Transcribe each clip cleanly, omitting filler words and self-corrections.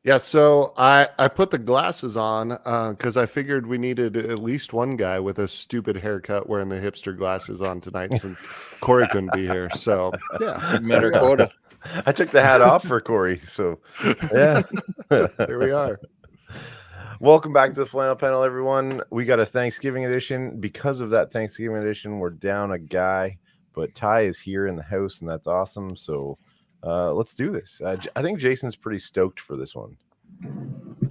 Yeah, so I put the glasses on because I figured we needed at least one guy with a stupid haircut wearing the hipster glasses on tonight since Corey couldn't be here. So yeah, Met our quota. I took the hat off for Corey, so yeah. here we are. Welcome back to the Flannel Panel, everyone. We got a Thanksgiving edition. Because of that Thanksgiving edition, we're down a guy, but Ty is here in the house, and that's awesome. So let's do this. I think Jason's pretty stoked for this one.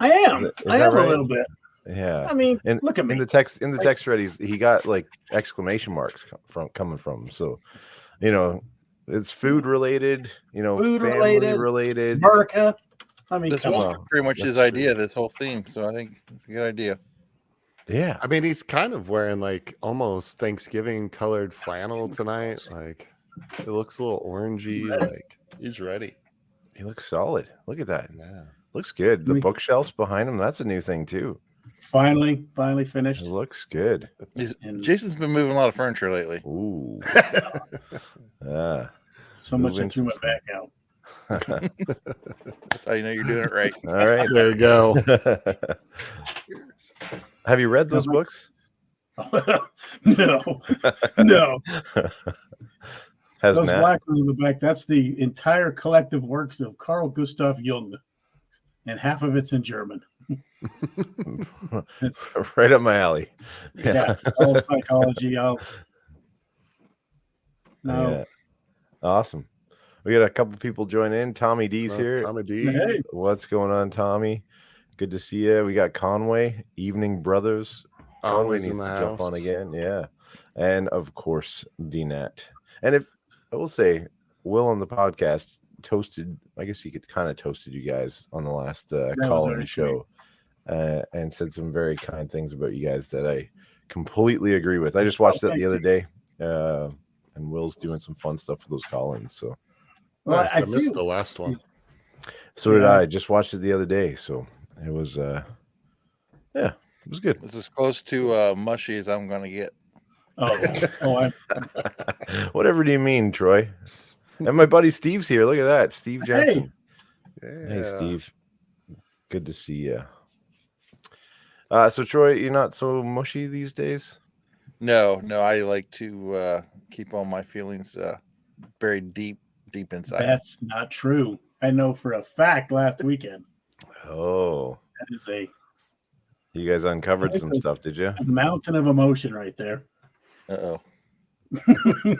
I am. Is I that am right? a little bit. Yeah. I mean, And look at me. in the text thread, he got like exclamation marks coming from. So, it's food related. Food family related. America. I mean, This come was on. pretty much his That's idea, this whole theme. So I think it's a good idea. Yeah. I mean, he's kind of wearing like almost Thanksgiving colored flannel tonight. Like it looks a little orangey. Like he's ready. He looks solid. Look at that. Yeah. Looks good. The bookshelves behind him, that's a new thing too. Finally finished. It looks good. Jason's been moving a lot of furniture lately. Ooh. Yeah. So much I moving threw my back out. That's how you know you're doing it right. All right. There you go. Have you read those books? No. Has Those Matt? black ones in the back, that's the entire collective works of Carl Gustav Jung. And half of it's in German. It's Right up my alley. yeah, all psychology. No. Yeah. Awesome. We got a couple people join in. Tommy D's here. Tommy D. Hey, What's going on, Tommy? Good to see you. We got Conway, Evening Brothers. Conway Always needs in to the jump house. on again. Yeah. And of course, DNAT. And if I will say, Will on the podcast toasted, I guess he could kind of toasted you guys on the last was call-in very show and said some very kind things about you guys that I completely agree with. I just watched that the other day. And Will's doing some fun stuff for those call-ins. So well, Nice. I I missed feel the last one. so did Yeah. I. Just watched it the other day. So it was it was good. It's as close to mushy as I'm going to get. Whatever do you mean, Troy? And my buddy Steve's here. Look at that. Steve Jensen. Hey, Yeah. Steve. Good to see you. So Troy, you're not so mushy these days? No, I like to keep all my feelings buried deep inside. that's not true. I know for a fact last weekend. Oh. That is a You guys uncovered some stuff, did you? mountain of emotion right there. Uh-oh.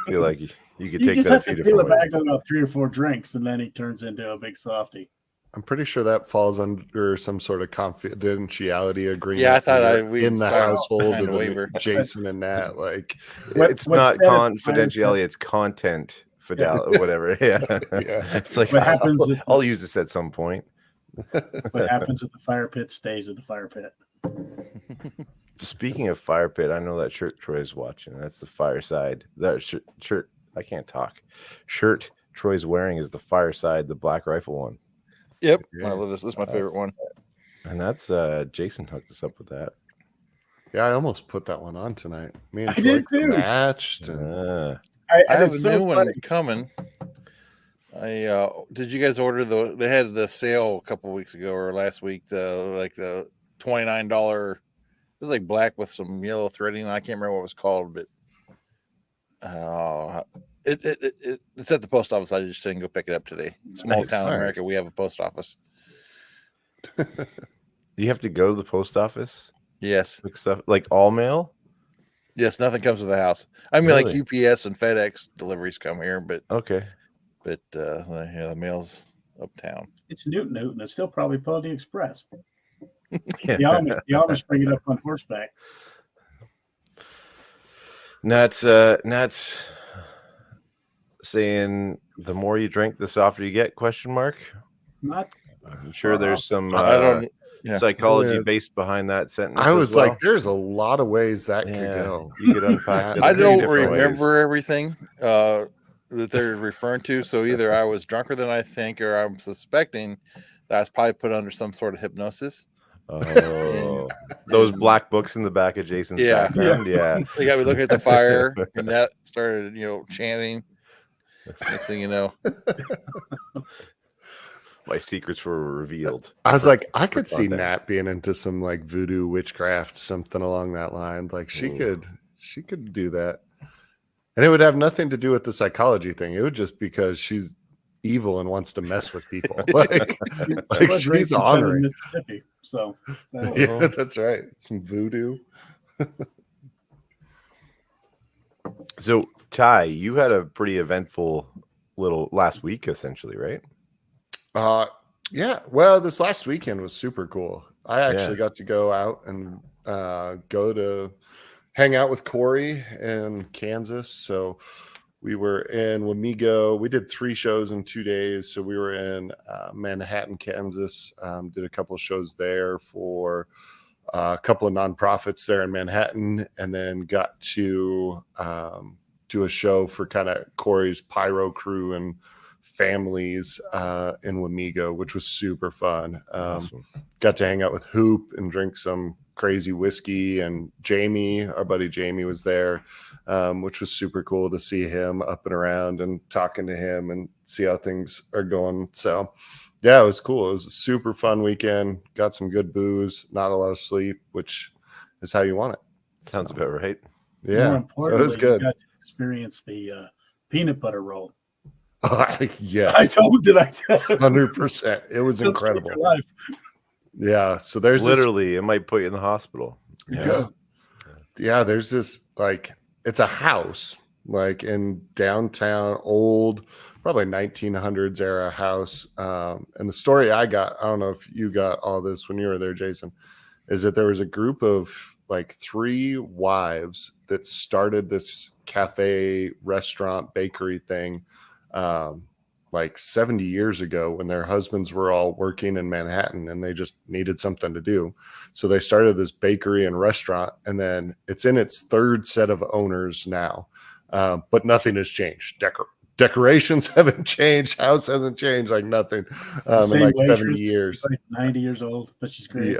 Feel like you could You take just that have a few to peel it different back ways. with about 3 or 4 drinks, and then he turns into a big softie. I'm pretty sure that falls under some sort of confidentiality agreement. Yeah, I thought for we in the signed household behind of a waiver. Jason and Nat. Like, It's what's not said is confidentiality, it's content fidelity, whatever. Yeah. yeah. It's like What happens if- I'll use this at some point. What happens at the fire pit stays at the fire pit. Speaking of fire pit, I know that shirt Troy's watching. That's the fireside. That shirt I can't talk. Shirt Troy's wearing is the fireside, the Black Rifle one. Yep. Yeah. I love this. This is my favorite one. And that's Jason hooked us up with that. Yeah, I almost put that one on tonight. Me and I did Troy too. matched. And I And have it's a so new funny. one coming. Did you guys order they had the sale a couple weeks ago or last week, the $29, it was like black with some yellow threading. I can't remember what it was called, but it's at the post office. I just didn't go pick it up today. Small Nice. town Nice. America, we have a post office. You have to go to the post office? Yes. Pick stuff like all mail? Yes, nothing comes to the house. I mean, Really? like UPS and FedEx deliveries come here, but Okay. the mail's uptown. It's Newton. It's still probably Pony Express. Yeah. The Amish bring it up on horseback. Nat's saying the more you drink, the softer you get, question mark. Not I'm sure there's some I don't. Yeah. psychology Yeah. based behind that sentence. I as was well. like, there's a lot of ways that could Yeah, go. you could unpack it I in don't different ways. remember everything that they're referring to. So either I was drunker than I think, or I'm suspecting that I was probably put under some sort of hypnosis. Oh, those black books in the back of Jason's Yeah. background. Yeah. They got me looking at the fire, and that started, chanting. Next thing you know, My secrets were revealed. I was for- like, I for could see content. Nat being into some like voodoo witchcraft, something along that line. Like she Ooh. could do that. And it would have nothing to do with the psychology thing. It would just because she's evil and wants to mess with people. Like Was raised she's in Southern honoring. Mississippi, so that'll- Yeah, that's right. Some voodoo. So, Ty, you had a pretty eventful little last week, essentially, right? Yeah. Well, this last weekend was super cool. I actually Yeah. got to go out and go to hang out with Corey in Kansas. So we were in Wamego. We did 3 shows in 2 days. So we were in Manhattan, Kansas. Did a couple of shows there for a couple of nonprofits there in Manhattan, and then got to do a show for kind of Corey's pyro crew and families in Wamego, which was super fun. Awesome. Got to hang out with Hoop and drink some crazy whiskey, and Jamie, our buddy Jamie, was there, which was super cool to see him up and around and talking to him and see how things are going. So yeah, it was cool. It was a super fun weekend. Got some good booze, not a lot of sleep, which is how you want it. Sounds about right. More Yeah, so it importantly, was good. you got to experience the peanut butter roll. Yes, I told did I tell 100%. It was It'll change incredible. your life. Yeah, so there's this Literally, it might put you in the hospital. Yeah, there's this like it's a house like in downtown, old, probably 1900s era house. And the story I got, I don't know if you got all this when you were there, Jason, is that there was a group of like 3 wives that started this cafe, restaurant, bakery thing like 70 years ago when their husbands were all working in Manhattan and they just needed something to do. So they started this bakery and restaurant, and then it's in its 3rd set of owners now. But nothing has changed. Decorations haven't changed. House hasn't changed. Like nothing in Same like 70 waitress, years. she's like 90 years old, but she's great.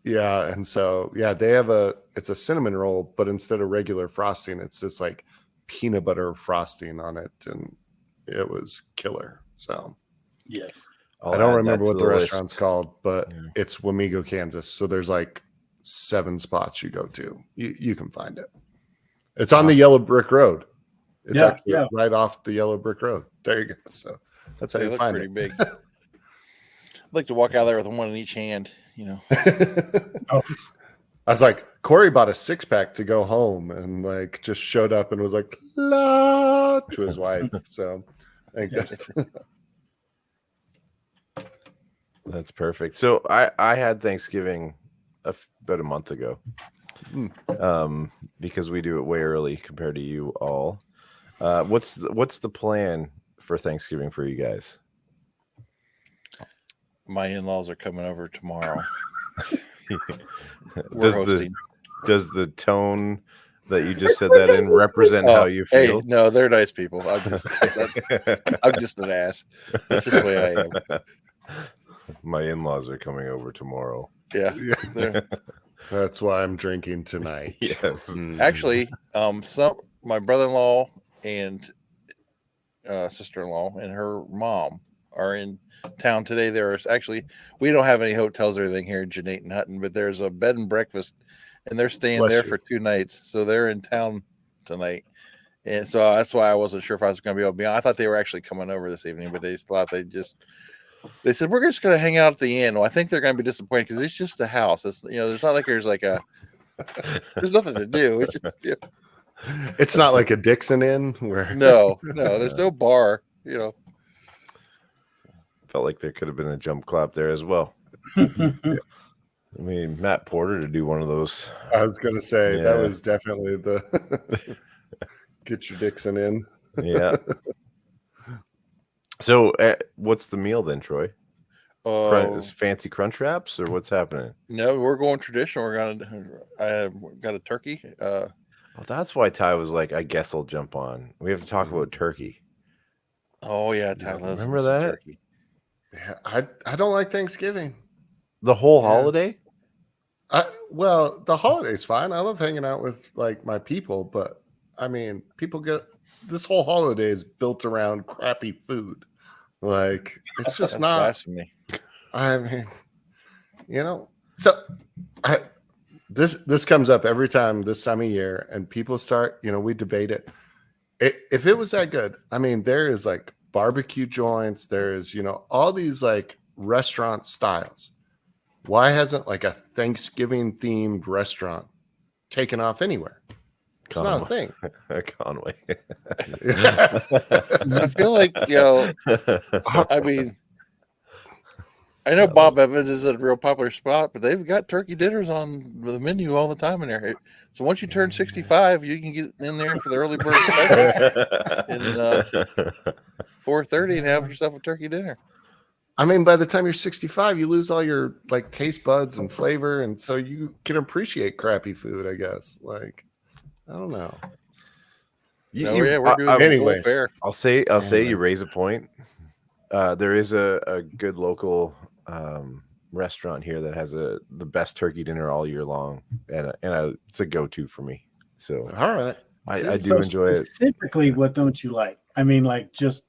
Yeah. And so, yeah, they have it's a cinnamon roll, but instead of regular frosting, it's this like peanut butter frosting on it. And it was killer. So Yes. I don't remember what the list. restaurant's called, but Yeah. it's Wamego, Kansas. So there's like 7 spots you go to. You can find it. It's on the Yellow Brick Road. It's Yeah, actually yeah. right off the Yellow Brick Road. There you go. So that's how They you look find pretty it. big. I'd like to walk out there with one in each hand, you know. Oh. I was like, Corey bought a 6-pack to go home and like just showed up and was like, la to his wife. So I think that's That's perfect. So I had Thanksgiving about a month ago, because we do it way early compared to you all. What's the plan for Thanksgiving for you guys? My in-laws are coming over tomorrow. We're does hosting. the tone that you just said that in represent how you Hey, feel? no, they're nice people. I'm just an ass. That's just the way I am. My in-laws are coming over tomorrow. Yeah. they're- that's why I'm drinking tonight. Yes. Mm. Actually, my brother-in-law and sister-in-law and her mom are in town today. We don't have any hotels or anything here in Jeanette and Hutton, but there's a bed and breakfast, and they're staying Bless there you. for 2 nights. So they're in town tonight, and so that's why I wasn't sure if I was going to be able to be on. I thought they were actually coming over this evening, but they said we're just going to hang out at the inn. Well, I think they're going to be disappointed because it's just a house. It's, there's not like there's nothing to do. It's just, It's not like a Dixon Inn where no, there's no bar. Felt like there could have been a jump clap there as well. I mean, Matt Porter to do one of those. I was gonna say that Yeah. was definitely the get your Dixon in. Yeah. So, what's the meal then, Troy? Is fancy crunch wraps, or what's happening? No, we're going traditional. I got a turkey. Well, that's why Ty was like, "I guess I'll jump on." We have to talk about turkey. Oh yeah, Ty loves remember some that? turkey. Yeah, I don't like Thanksgiving. The whole Yeah. holiday. Well, the holiday's fine. I love hanging out with like my people, but I mean, people get this whole holiday is built around crappy food. Like it's just That's not. blasphemy. I mean, so I this comes up every time this time of year, and people start. We debate it. If it was that good, I mean, there is like barbecue joints. There is all these like restaurant styles. Why hasn't like a Thanksgiving themed restaurant taken off anywhere? It's not a thing. Conway. I feel like I mean, I know Bob Evans is a real popular spot, but they've got turkey dinners on the menu all the time in there. So once you turn 65, you can get in there for the early bird special in 4:30 and have yourself a turkey dinner. I mean, by the time you're 65, you lose all your like taste buds and flavor, and so you can appreciate crappy food, I guess. Like, I don't know. We're doing anyways. fair. I'll say you raise a point. There is a good local restaurant here that has the best turkey dinner all year long, and it's a go-to for me. So All right. I do enjoy it. Specifically, what don't you like? I mean, like just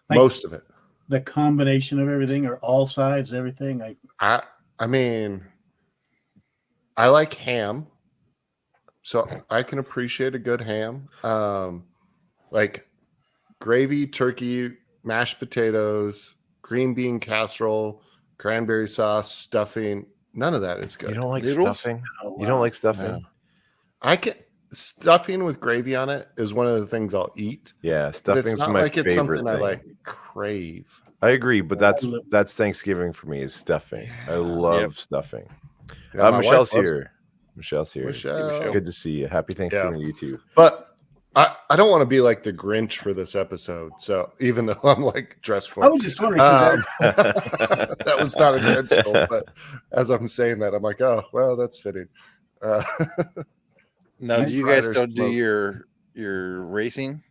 like Most of it. the combination of everything, or all sides, everything. I mean, I like ham, so I can appreciate a good ham. Like gravy, turkey, mashed potatoes, green bean casserole, cranberry sauce, stuffing. None of that is good. You don't like Noodles? stuffing? Oh, You don't wow. like stuffing? No. I can stuffing with gravy on it is one of the things I'll eat. Yeah, But stuffing's it's not my like it's favorite something I thing. like crave. I agree, but I that's love- that's Thanksgiving for me is stuffing. I love stuffing. My wife Michelle's loves here. Michelle's here. Michelle. Good to see you. Happy Thanksgiving to you too. But I don't want to be like the Grinch for this episode. So even though I'm like dressed for I was just wondering. 'cause that was not intentional, but as I'm saying that, I'm like, oh well, that's fitting. Now, do Deep you guys fried or still do smoked? your racing?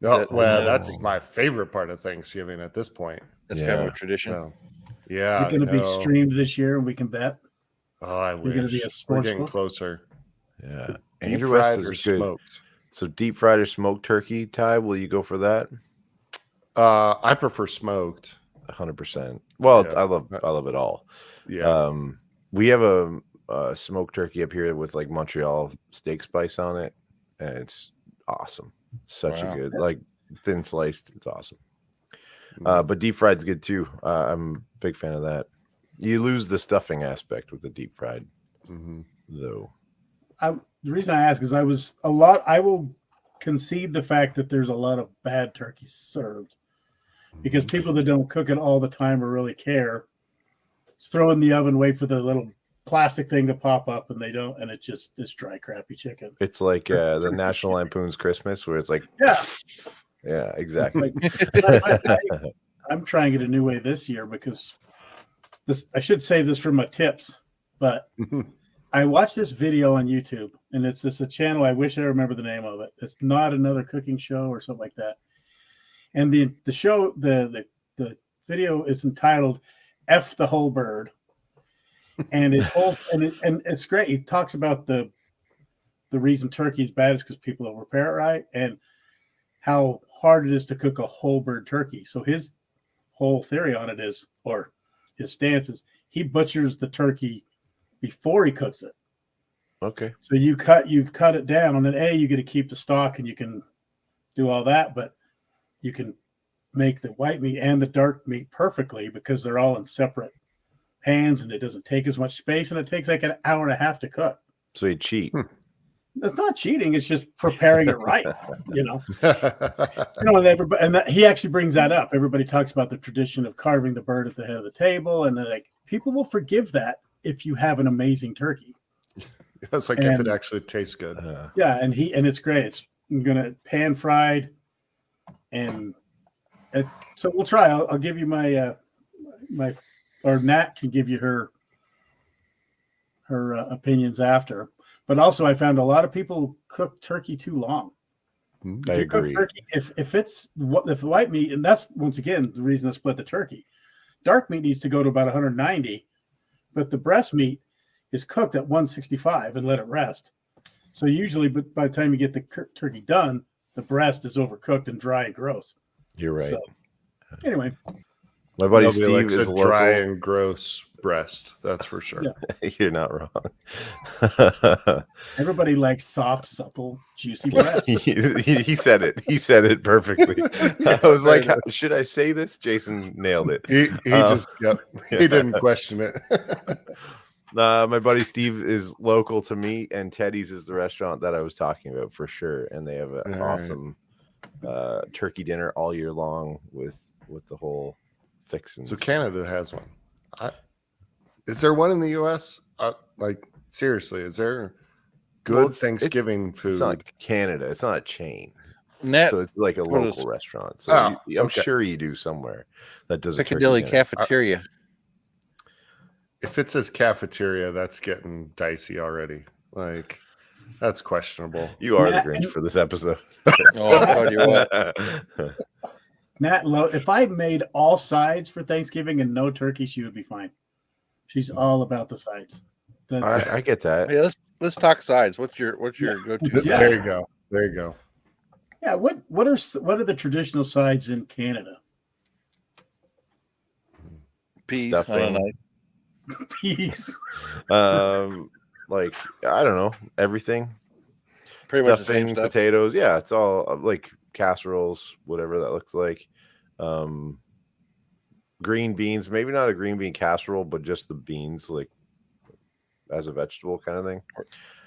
No, well, no. that's my favorite part of Thanksgiving at this point. That's kind of Yeah. a tradition. So, is yeah, it going to be no. streamed this year, and we can bet? Oh, I You're gonna be wish a we're sports getting book? closer. Yeah. Deep Andrew West fried is or good. smoked? So deep fried or smoked turkey, Ty, will you go for that? I prefer smoked. 100%. Well, Yeah. I love it all. Yeah, We have a smoked turkey up here with like Montreal steak spice on it, and it's awesome. Such Wow. a good, like thin sliced. It's awesome. Mm. But deep fried's good too. I'm a big fan of that. You lose the stuffing aspect with the deep fried, Mhm. though. The reason I ask is I will concede the fact that there's a lot of bad turkey served, because people that don't cook it all the time or really care just throw it in the oven, wait for the little plastic thing to pop up, and they don't, and it's dry, crappy chicken. It's like the National Lampoon's Christmas, where it's like, Yeah, exactly. I'm trying it a new way this year because I should save this for my tips, but I watched this video on YouTube, and it's a channel. I wish I remember the name of it. It's not another cooking show or something like that. And the show, the video is entitled "F the Whole Bird," and his whole and it's great. He talks about the reason turkey is bad is because people don't prepare it right, and how hard it is to cook a whole bird turkey. So his whole theory on it is, or his stance is, he butchers the turkey before he cooks it. Okay. So you cut it down, and then you get to keep the stock, and you can do all that, but you can make the white meat and the dark meat perfectly because they're all in separate pans, and it doesn't take as much space, and it takes like an hour and a half to cook. So you cheat. It's not cheating; it's just preparing it right. And everybody, he actually brings that up. Everybody talks about the tradition of carving the bird at the head of the table, and like people will forgive that if you have an amazing turkey. It's like if it actually tastes good. Yeah, and it's great. It's gonna pan fried, and so we'll try. I'll give you my or Nat can give you her opinions after. But also, I found a lot of people cook turkey too long. Mm. I If you cook agree. turkey, if the white meat, and that's once again the reason I split the turkey. Dark meat needs to go to about 190, but the breast meat is cooked at 165 and let it rest. So usually, but by the time you get the turkey done, the breast is overcooked and dry and gross. You're right. So Anyway, My buddy Nobody Steve likes is a local. dry and gross breast. That's for sure. Yeah. You're not wrong. everybody likes soft, supple, juicy breasts. he said it. He said it perfectly. Yeah, I was like, there it should I say this? Jason nailed it. He just yeah. he didn't question it. My buddy Steve is local to me, and Teddy's is the restaurant that I was talking about for sure. And they have an All right. awesome turkey dinner all year long with the whole fixins. So Canada has one. Is there one in the U.S.? Like seriously, is there good Well, Thanksgiving food? It's not Canada. It's not a chain. Net So it's like a what local is- restaurant. So Oh, I'm okay. sure you do somewhere that does a turkey Piccadilly dinner. Cafeteria. If it says cafeteria, that's getting dicey already. Like that's questionable. You are the Matt, Grinch for this episode. Oh, I'll tell you what. Nat, if I made all sides for Thanksgiving and no turkey, she would be fine. She's all about the sides. That's I get that. Hey, let's talk sides. What's your go-to? Yeah. There you go. There you go. yeah. What are the traditional sides in Canada? Peas. I don't know. Peas. Like I don't know, everything. Pretty much the Stuffing, same stuff. potatoes. Yeah, it's all like casseroles, whatever that looks like. Green beans, maybe not a green bean casserole, but just the beans, like as a vegetable kind of thing.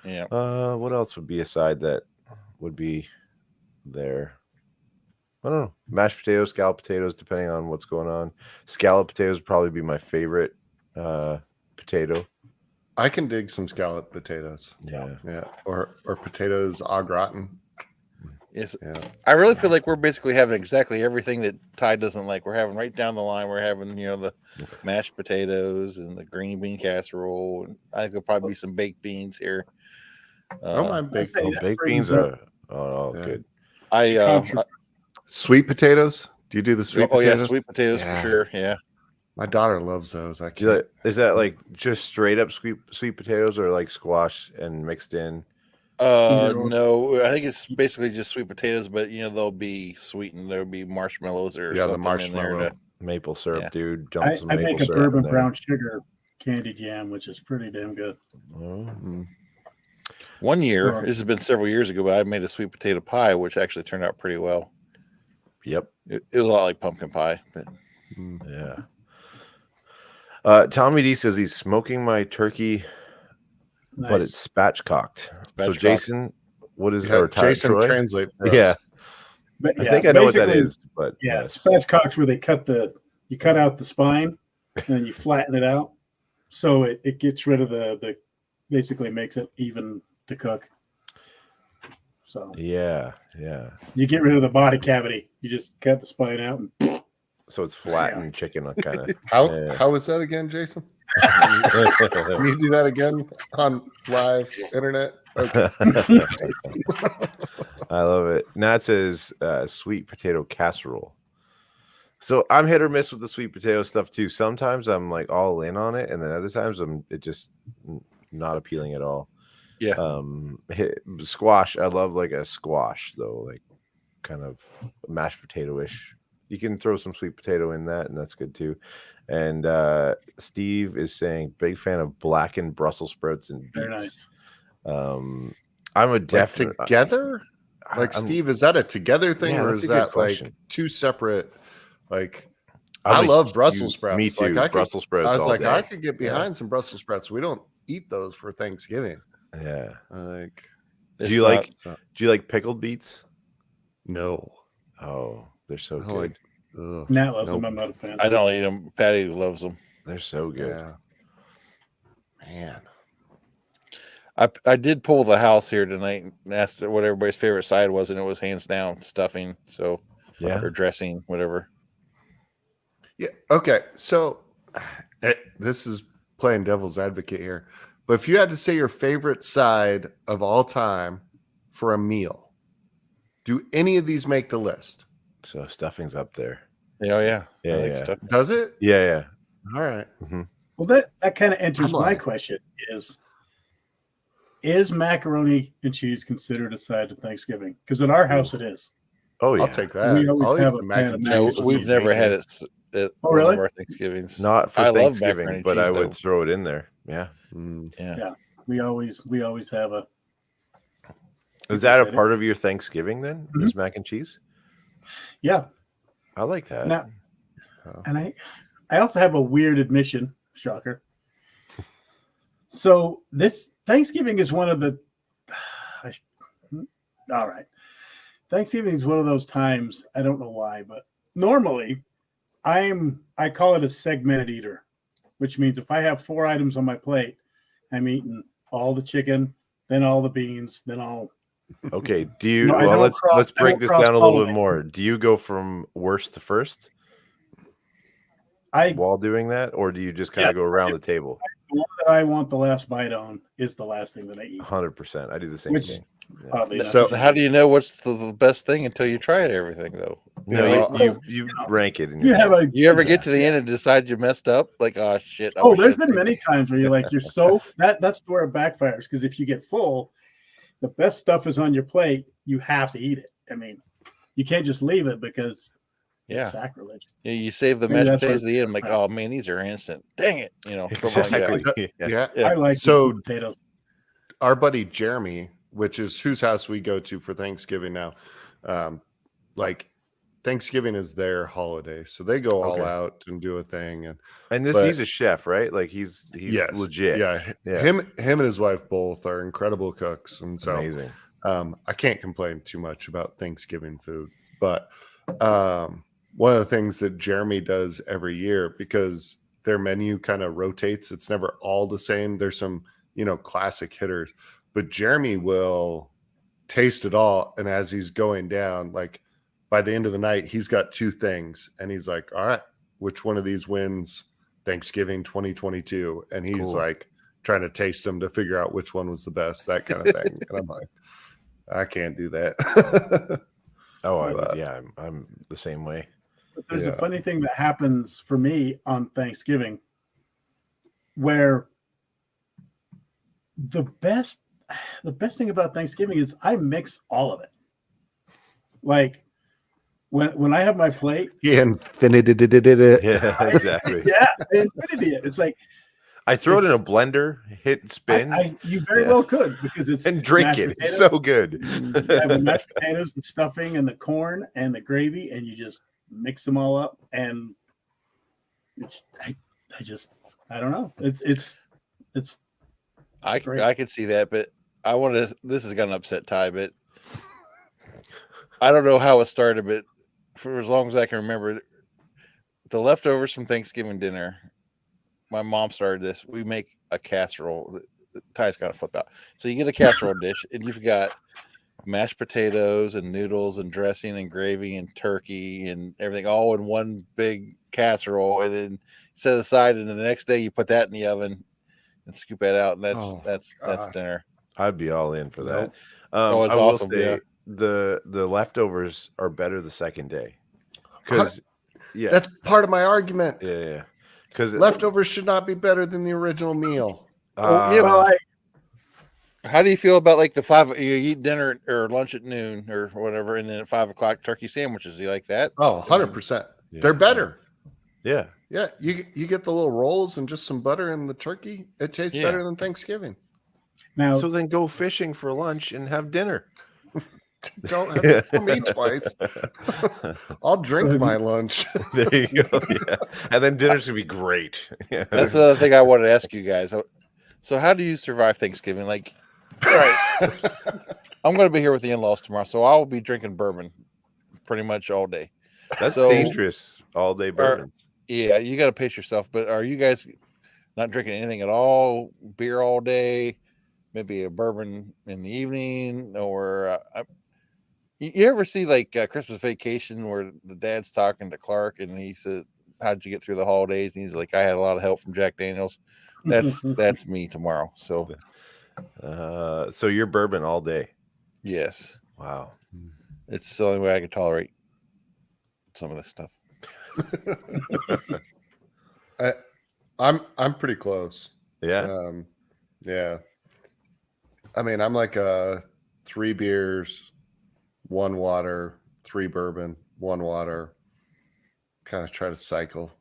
Yeah. What else would be a side that would be there? I don't know. Mashed potatoes, scalloped potatoes, depending on what's going on. Scalloped potatoes would probably be my favorite potato. I can dig some scalloped potatoes. Yeah. Yeah, or potatoes au gratin. Yes. Yeah, I really feel like we're basically having exactly everything that Ty doesn't like. We're having right down the line. We're having, the mashed potatoes and the green bean casserole. And I think there'll probably be some baked beans here. I don't mind I'd baked say Oh, that baked brings beans up- are Yeah. good. sweet potatoes. Do you do the sweet oh yeah, potatoes? sweet potatoes Yeah. for sure. Yeah. My daughter loves those. I Do you can't. like, is that like just straight up sweet potatoes or like squash and mixed in? Either or. No, I think it's basically just sweet potatoes, but they'll be sweetened. There'll be marshmallows or Yeah, the something in there. marshmallow. Maple syrup, Yeah. dude. Dump I some make maple a syrup in bourbon there. brown sugar candied yam, which is pretty damn good. Oh, Mm. One year, Sure. this has been several years ago, but I made a sweet potato pie, which actually turned out pretty well. yep. It was a lot like pumpkin pie, but Mm. Yeah. Tommy D says he's smoking my turkey, Nice. but it's spatchcocked. So Spatchcocked. Jason, what is Yeah, or Ty- Jason, Troy? translate. for us. Yeah, But I think I know what that basically, is, but Yeah, yes. spatchcocks where they you cut out the spine and then you flatten it out, so it gets rid of the basically makes it even to cook. So Yeah. you get rid of the body cavity. You just cut the spine out and So it's flattened chicken, kind of. How is that again, Jason? Can you do that again on live internet? Okay. I love it. Nat says sweet potato casserole. So I'm hit or miss with the sweet potato stuff too. Sometimes I'm like all in on it, and then other times it just not appealing at all. Yeah. Squash. I love like a squash though, like kind of mashed potato-ish. You can throw some sweet potato in that, and that's good too. And Steve is saying big fan of blackened Brussels sprouts and beets. very nice. I'm a Like definite together? Like I'm- Steve, is that a together thing, Yeah, or that's is a good that question. like two separate? Like I'm I a love Brussels huge- sprouts. Me too. Like, I could- Brussels sprouts. I was all like, day. I could get behind some Brussels sprouts. We don't eat those for Thanksgiving. Yeah. Like Do you like? so- Do you like pickled beets? no. Oh, they're so I don't good. like. Ugh. Nat loves Nope. them. I'm not a fan. I don't eat them. Patty loves them. They're so good. Yeah. Man. I did pull the house here tonight and asked what everybody's favorite side was, and it was hands down stuffing. So Yeah. or dressing, whatever. Yeah. Okay. So this is playing devil's advocate here, but if you had to say your favorite side of all time for a meal, do any of these make the list? So stuffing's up there. Yeah, yeah, Yeah, I like yeah. stuff. Does it? Yeah. All right. Well, that kind of enters I'm my like- question: is macaroni and cheese considered a side to Thanksgiving? Because at our house it is. Oh yeah. I'll take that. We always I'll eat have some a mac pan and of cheese. mac No, with we've some never had bacon. it at Oh, one really? of our Thanksgivings. Not for I love Thanksgiving, macaroni and but I cheese, would though. throw it in there. Yeah. Mm. Yeah. Yeah. We always have a. Is that a Said it. part of your Thanksgiving then? Mhm. Is mac and cheese? Yeah. I like that. Now, Oh. and I also have a weird admission, shocker. So this Thanksgiving is one of the. All right, Thanksgiving is one of those times. I don't know why, but normally I call it a segmented eater, which means if I have 4 items on my plate, I'm eating all the chicken, then all the beans, then all. Okay. Do you? No, I well, don't let's I break don't this cross down a little pollinate. bit more. Do you go from worst to first I while doing that, or do you just kind of go around the table? the one that I want the last bite on is the last thing that I eat. 100%. I do the same Which thing. oddly enough, So- is How do you know what's the best thing until you try everything, though? No, Yeah, you rank it. In you your have head. a You ever get to yes, the yeah. end and decide you messed up? Like, oh shit! I Oh, wish there's I'd been taken- many times where you're like, you're so that's where it backfires. Because if you get full, the best stuff is on your plate. You have to eat it. I mean, you can't just leave it because Yeah. it's sacrilege. You save the Maybe mashed that's potatoes what- at the end. I'm like, oh man, these are instant. Dang it! You know, something like that. Exactly. Yeah. Yeah. Yeah. I like So- the potatoes. Our buddy Jeremy, which is whose house we go to for Thanksgiving now, like Thanksgiving is their holiday, so they go all Okay. out and do a thing. And And But- he's a chef, right? Like he's yes, legit. Yeah, Yeah. him and his wife both are incredible cooks, and so Amazing. I can't complain too much about Thanksgiving food. But one of the things that Jeremy does every year, because their menu kind of rotates, it's never all the same. There's some, classic hitters, but Jeremy will taste it all. And as he's going down, like by the end of the night, he's got 2 things. And he's like, all right, which one of these wins Thanksgiving 2022? And he's Cool. like trying to taste them to figure out which one was the best, that kind of thing. And I'm like, I can't do that. Oh, But- I'm the same way. But there's a Yeah. funny thing that happens for me on Thanksgiving where the best thing about Thanksgiving is I mix all of it. Like when I have my plate, Yeah, infinity. Yeah, exactly. yeah, infinity it. It's like I throw it in a It's- blender, hit spin, you very Yeah. well could because it's and drink mashed it. It's potatoes. so good. You have the mashed potatoes, the stuffing, and the corn and the gravy, and you just mix them all up. And it's I don't know. It's Great. I could see that, but I want to. This is gonna upset Ty, but I don't know how it started. But for as long as I can remember, the leftovers from Thanksgiving dinner, my mom started this. We make a casserole. Ty's got to flip out. So you get a casserole dish, and you've got mashed potatoes and noodles and dressing and gravy and turkey and everything all in one big casserole, and then set aside. And the next day, you put that in the oven and scoop that out, and that's gosh. dinner. I'd be all in for that. Nope. Oh, it's I will awesome, say yeah. the leftovers are better the second day. Because yeah, That's part of my argument. yeah. Because Leftovers should not be better than the original meal. yeah, well, How do you feel about like the 5? You eat dinner or lunch at noon or whatever, and then at 5 o'clock turkey sandwiches. You like that? Oh, 100%. Yeah. They're better. yeah. Yeah, you get the little rolls and just some butter in the turkey. It tastes Yeah. better than Thanksgiving. now So then go fishing for lunch and have dinner. Don't have to tell me twice. I'll drink So my lunch. There you go. Yeah. And then dinner's gonna be great. Yeah. That's another thing I wanted to ask you guys. So how do you survive Thanksgiving? Like, all right, I'm going to be here with the in-laws tomorrow, so I'll be drinking bourbon pretty much all day. That's So- dangerous. All day bourbon. Yeah, you got to pace yourself. But are you guys not drinking anything at all? Beer all day, maybe a bourbon in the evening, or you ever see like Christmas Vacation where the dad's talking to Clark and he said, "How'd you get through the holidays?" And he's like, "I had a lot of help from Jack Daniels." That's me tomorrow. So So you're bourbon all day. yes, Wow. it's the only way I can tolerate some of this stuff. I'm pretty close. Yeah. Yeah. I mean, I'm like 3 beers, 1 water, 3 bourbon, 1 water. Kind of try to cycle.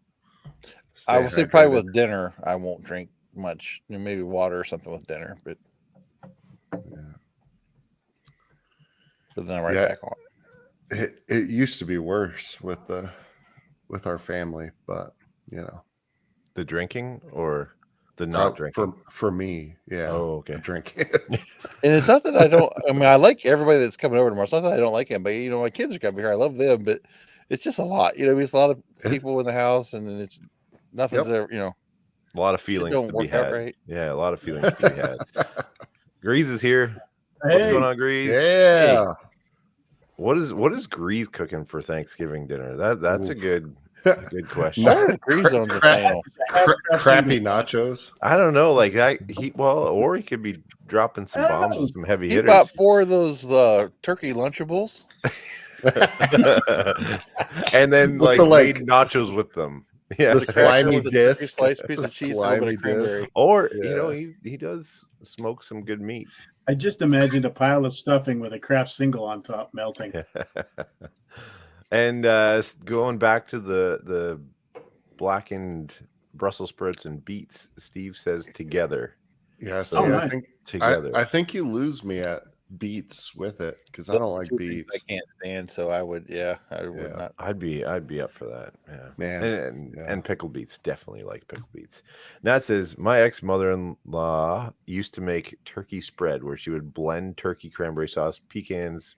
I Stay will say probably hydrated. with dinner, I won't drink much. Maybe water or something with dinner, but then I'm right Yeah. back on. It used to be worse with our family, but you know, The drinking or the not drinking? for me, yeah. Oh, okay. the drinking. And it's not that I don't. I mean, I like everybody that's coming over tomorrow. It's not that I don't like them, but my kids are coming here. I love them, but it's just a lot. It's a lot of people in the house, and then it's nothing's Yep. ever. A lot of Shit feelings don't to be work out had. right. Yeah, a lot of feelings to be had. Grease is here. What's Hey, going on, Grease? Yeah. What is Grease cooking for Thanksgiving dinner? That's a Oof. good question. Why are Grease on the panel? Crappy nachos. I don't know. Like or he could be dropping some I don't bombs know. with some heavy He hitters. bought 4 of those turkey Lunchables. And then With like the, made nachos with them. Yeah. the Cracker slimy with a turkey disc, sliced piece the of cheese, and a little bit slimy of cranberry. disc. Or Yeah. he does smoke some good meat. I just imagined a pile of stuffing with a Kraft single on top melting. And going back to the blackened Brussels sprouts and beets, Steve says together. Yeah, see, Oh, I nice. think Together. I think you lose me at beets with it because I don't like 2 things beets. I can't stand, so I would. I would Yeah. not. I'd be up for that. Yeah. Man, And pickled beets, definitely like pickled beets. Nat says my ex-mother-in-law used to make turkey spread where she would blend turkey cranberry sauce, pecans,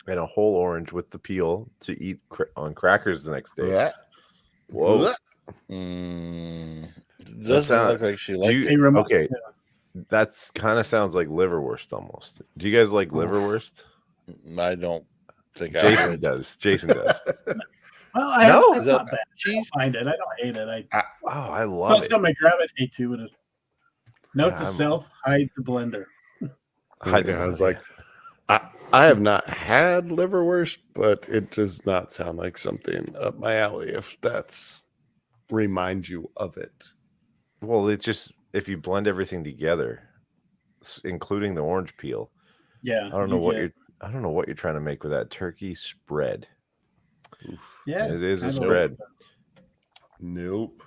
and a whole orange with the peel to eat on crackers the next day. Yeah. Whoa. Doesn't sound- look like she liked Hey, it. Ramon, Okay. That's kind of sounds like liverwurst almost. Do you guys like Oof. liverwurst? I don't think I Jason would. does. Jason does. Well, No, it's is that not bad. cheese? I don't mind it. I don't hate it. Oh, I It's love not it. something I gravitate to. It is. Note to I'm- self: hide the blender. I was like, I have not had liverwurst, but it does not sound like something up my alley. If that's reminds you of it. well, it just if you blend everything together, including the orange peel. Yeah. I don't know what you're trying to make with that turkey spread. Oof. Yeah. It is a I don't spread. know. Nope.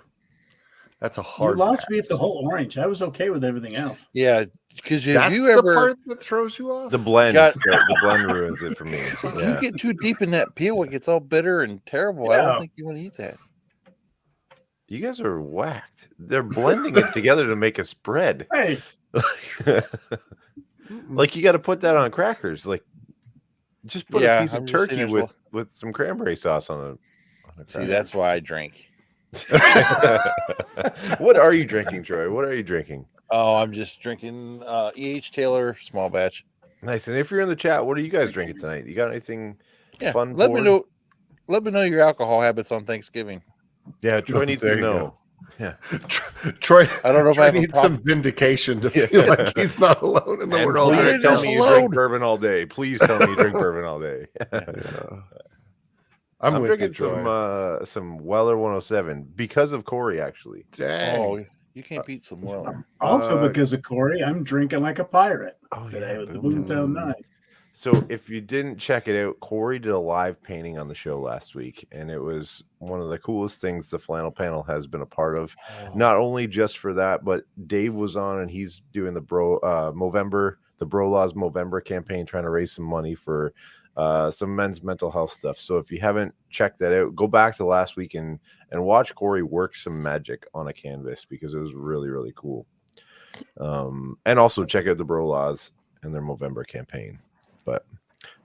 That's a You hard. lost me at the pass. whole orange. I was okay with everything else. Yeah, because That's if you the ever part that throws you off. The blend, Got- the blend ruins it for me. if Yeah. you get too deep in that peel, it gets all bitter and terrible. I Yeah. don't think you want to eat that. You guys are whacked. They're blending it together to make a spread. Hey, Like you got to put that on crackers. Like just put Yeah, a piece of I'm just saying turkey there's with some cranberry sauce on a See, cracker. that's why I drink. What are you drinking, Troy? What are you drinking? Oh, I'm just drinking E.H. Taylor small batch. Nice. And if you're in the chat, what are you guys drinking tonight? You got anything Yeah, fun? let me poured? know. Let me know your alcohol habits on Thanksgiving. Yeah, Troy needs There to you know. go. Troy, I don't know if Troy I have a needs some vindication to Yeah. feel like he's not alone in the And world. please Leave tell us me you alone. drink bourbon all day. Please tell me you drink bourbon all day. Yeah. I'm with drinking you, Troy. some Weller 107 because of Corey, actually. Dang. Oh, you can't beat some Weller. also Uh, because of Corey, I'm drinking like a pirate Oh, today with the boom. Boomtown 9. So if you didn't check it out, Corey did a live painting on the show last week, and it was one of the coolest things the Flannel Panel has been a part of. Not only just for that, but Dave was on, and he's doing the Bro Laws Movember campaign, trying to raise some money for some men's mental health stuff. So if you haven't checked that out, go back to last week and watch Corey work some magic on a canvas because it was really, really cool. And also check out the Bro Laws and their Movember campaign. But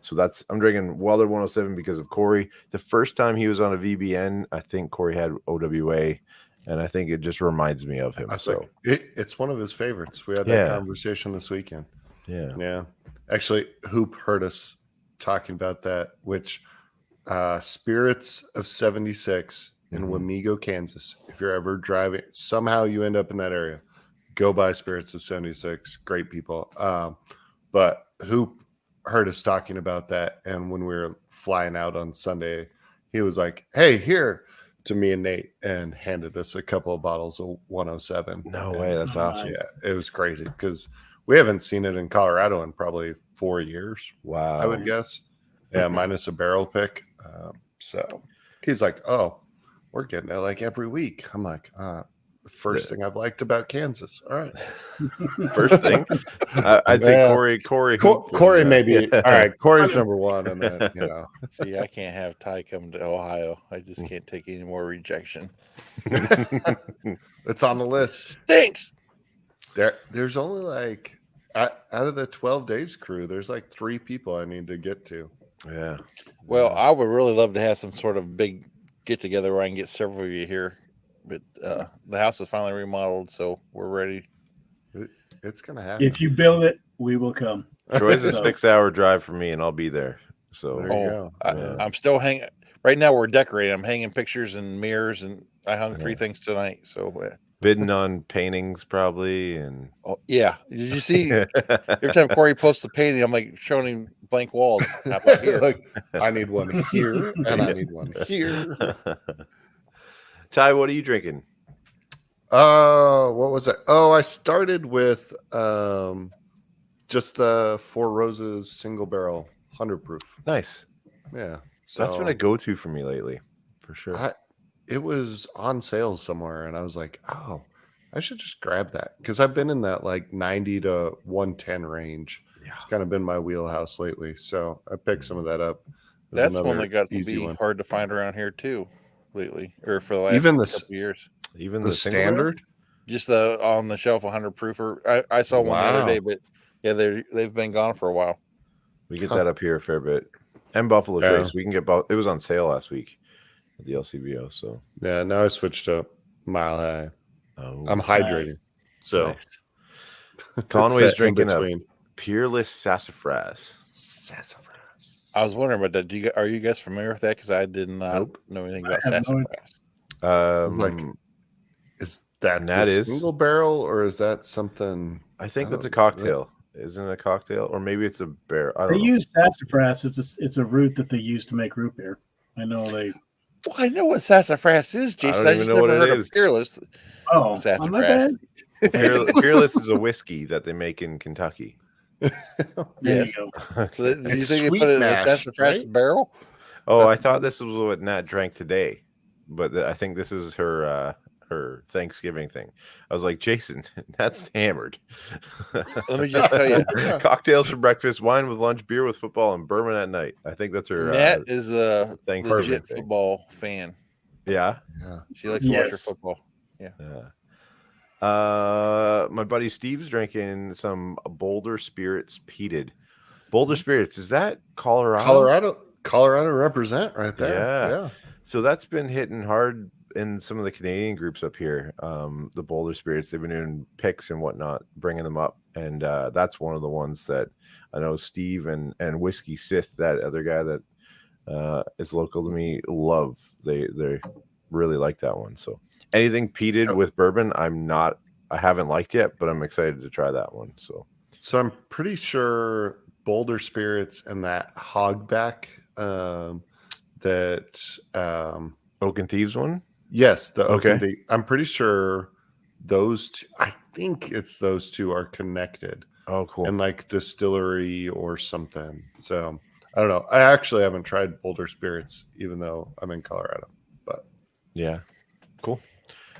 so I'm drinking Weller 107 because of Corey. The first time he was on a VBN, I think Corey had OWA, and I think it just reminds me of him. I was So like, it's one of his favorites. We had that Yeah. conversation this weekend. yeah. Yeah. Actually, Hoop heard us talking about that, which Spirits of 76 in Mhm. Wamego, Kansas. If you're ever driving, somehow you end up in that area, go by Spirits of 76. Great people. But Hoop heard us talking about that. And when we were flying out on Sunday, he was like, hey, here to me and Nate, and handed us a couple of bottles of 107. No And, way, that's awesome. Yeah, it was crazy because we haven't seen it in Colorado in probably 4 years, Wow. I would guess. Yeah, minus a barrel pick. So he's like, "Oh, we're getting it like every week." I'm like, "The first thing I've liked about Kansas." All right, First thing, I'd say Yeah. Corey. Corey maybe. Yeah. All right, Corey's number one, and then See, I can't have Ty come to Ohio. I Mm. just can't take any more rejection. it's on the list. Stinks. There's only like out of the 12 days crew, there's like 3 people I need to get to. Yeah. Well, I would really love to have some sort of big get together where I can get several of you here. But the house is finally remodeled, so we're ready. It's gonna happen. If you build it, we will come. Troy's a So- 6-hour drive for me, and I'll be there. So There you Oh, go. Yeah. I'm still hanging. Right now, we're decorating. I'm hanging pictures and mirrors, and I hung 3 things tonight. So, bidding on paintings probably, and oh, yeah. Did you see? Every time Corey posts a painting, I'm like showing him blank walls. How about here? Like, I need one here, and I need one here. Ty, what are you drinking? What was it? Oh, I started with just the Four Roses single barrel 100 proof. Nice. Yeah, So that's been a go-to for me lately, for sure. it was on sale somewhere, and I was like, oh, I should just grab that because I've been in that like 90 to 110 range. Yeah. It's kind of been my wheelhouse lately, so I picked some of that up. It was That's one another that got to easy be one. hard to find around here too, lately, or for the last Even couple the years. Even The single barrel? standard. Just the on the shelf 100 proofer. I saw one the Wow. other day, but yeah, they've been gone for a while. We get that up here a fair bit. And Buffalo Yeah. Trace. We can get both. It was on sale last week at the LCBO. So Yeah, now I switched to Mile High. oh, I'm hydrating, so nice. it's Conway's that in drinking a between. Peerless Sassafras. Sassafras. I was wondering about that. Are you guys familiar with that? Because I did not Nope. know anything about I have no sassafras. Like, Is that And that the is- single barrel, or is that something? I think I that's a don't- cocktail. Isn't it a cocktail? Or maybe it's a bear. I They don't know. use sassafras. It's a root that they use to make root beer. I know they. Well, I know what sassafras is, Jason. don't I even just know what never it heard is. of Fearless. Oh, Sassafras. my bad. Peerless is a whiskey that they make in Kentucky. There Yes. you go. So do you It's think they sweet put it in a mash, sassafras right? barrel? Oh, I thought this was what Nat drank today, but I think this is her her Thanksgiving thing. I was like, Jason, that's hammered. Let me just tell you, Cocktails for breakfast, wine with lunch, beer with football, and bourbon at night. I think that's her Nat is a Thanksgiving legit thing. football fan. Yeah. Yeah. She likes to watch her Yes. football. Yeah. My buddy Steve's drinking some Boulder Spirits peated. Boulder Spirits, is that Colorado? Colorado represent right there. Yeah. So that's been hitting hard in some of the Canadian groups up here. The Boulder Spirits, they've been doing picks and whatnot, bringing them up, and that's one of the ones that I know Steve and Whiskey Sith, that other guy that is local to me, love. They really like that one. So anything peated So- with bourbon, I haven't liked yet, but I'm excited to try that one. So So I'm pretty sure Boulder Spirits and that Hogback Oak and Thieves one. yes, the Okay. okay. I'm pretty sure those two, I think it's those two are connected Oh, cool. and like distillery or something. So I don't know. I actually haven't tried Boulder Spirits, even though I'm in Colorado. But Yeah, cool.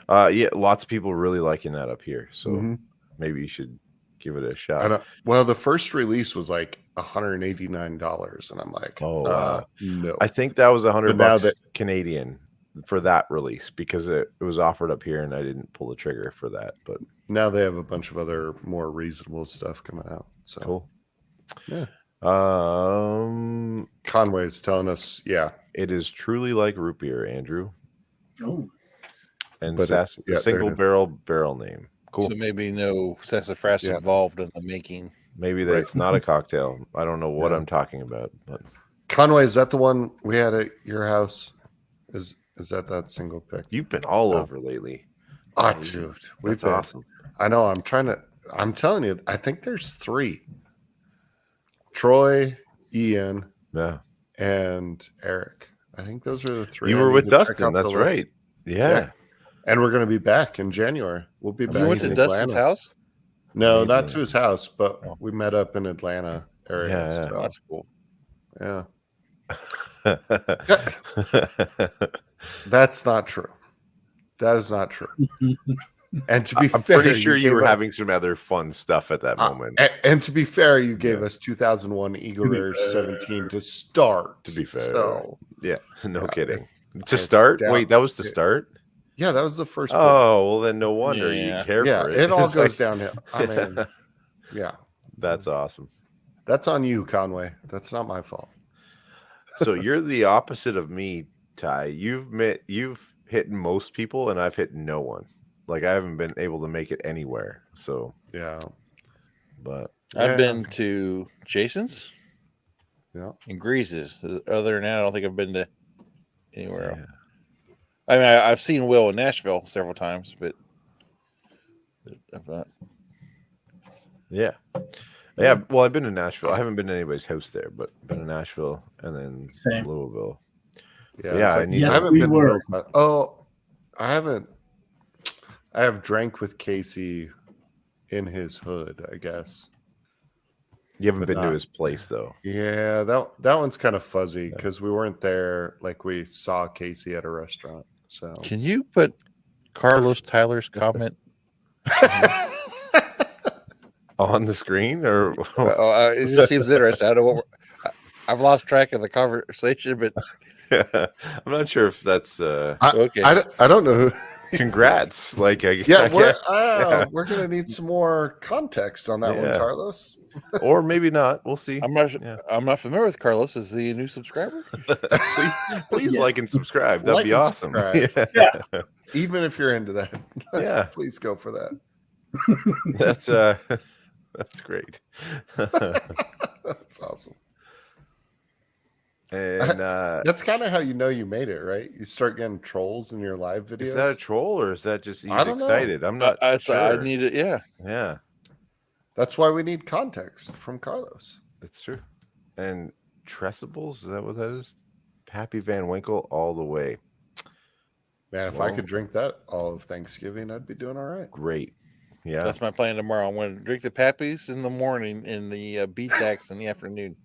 Yeah, lots of people really liking that up here. So Mhm. maybe you should give it a I shot. don't, well, the first release was like $189, and I'm like, Oh, wow. no. I think that was $100 But now bucks that- Canadian for that release because it was offered up here and I didn't pull the trigger for that. But Now they have a bunch of other more reasonable stuff coming out. So cool. Yeah. Conway's telling us, yeah, it is truly like root beer, Andrew, Oh, and But it's- yeah, there single it is. barrel name. Cool. So maybe no sassafras Yeah. involved in the making. Maybe that Right. it's not a cocktail. I don't know what Yeah. I'm talking about, but Conway, is that the one we had at your house? Is that single pick? you've been all Oh. over lately. Ah, dude, That's awesome. I know. I'm telling you, I think there's 3. Troy, Ian, Yeah. and Eric. I think those are the 3. You I were need with to check Dustin. out the That's list. right. Yeah. Yeah. And we're going to be back in January. We'll be back You went in to Dustin's Atlanta. house? No, not Amazing. to his house, but Oh. we met up in Atlanta area. Yeah, yeah. So, That's cool. yeah. That's not true. That is not true. And to be I'm fair, pretty sure you gave were us- having some other fun stuff at that moment. And to be fair, you gave Yeah. us 2001 Eagle To be Rare fair. 17 to start. To be fair. So, Yeah, no yeah, kidding. To it's start? down- Wait, that was to it- start? yeah, that was the first. book. Oh, well, then no wonder Yeah. you care yeah, for it. it all It's goes like- downhill. I mean, yeah, That's awesome. that's on you, Conway. That's not my fault. So you're the opposite of me, Ty. You've hit most people, and I've hit no one. Like I haven't been able to make it anywhere. So, Yeah, but I've Yeah. been to Jason's yeah. and Grease's. Other than that, I don't think I've been to anywhere yeah. else. I mean, I've seen Will in Nashville several times, but I've not. Yeah. Yeah. Well, I've been to Nashville. I haven't been to anybody's house there, but been to Nashville and then Same. Louisville. Yeah, Yeah, so I need I to- haven't we been. to were. Bill's, but- oh, I haven't. I have drank with Casey in his hood, I guess. You haven't But been to not- his place though. Yeah, that one's kind of fuzzy because we weren't there. Like we saw Casey at a restaurant. So Can you put Carlos Tyler's comment? On the screen or It just seems interesting. I don't know what I've lost track of the conversation, but I'm not sure if that's okay. I don't know. Who, congrats. Like I yeah, guess, we're gonna need some more context on that one, Yeah. Carlos. or maybe not. We'll see. I'm not. Yeah. I'm not familiar with Carlos. Is he a new subscriber? please Yeah. like and subscribe. That'd Like be and awesome. subscribe. Yeah. Even if you're into that, Yeah. please go for that. That's great. That's awesome. And That's kind of how you know you made it, right? You start getting trolls in your live videos. is that a troll or is that just he's I don't know. excited? I'm not I sure. need it. Yeah. Yeah, That's why we need context from Carlos. that's true. And Tressables, is that what that is? Pappy Van Winkle all the way. Man, if I Well- could drink that all of Thanksgiving, I'd be doing all right. Great. Yeah. That's my plan tomorrow. I'm going to drink the Pappies in the morning and the Beatax in the afternoon.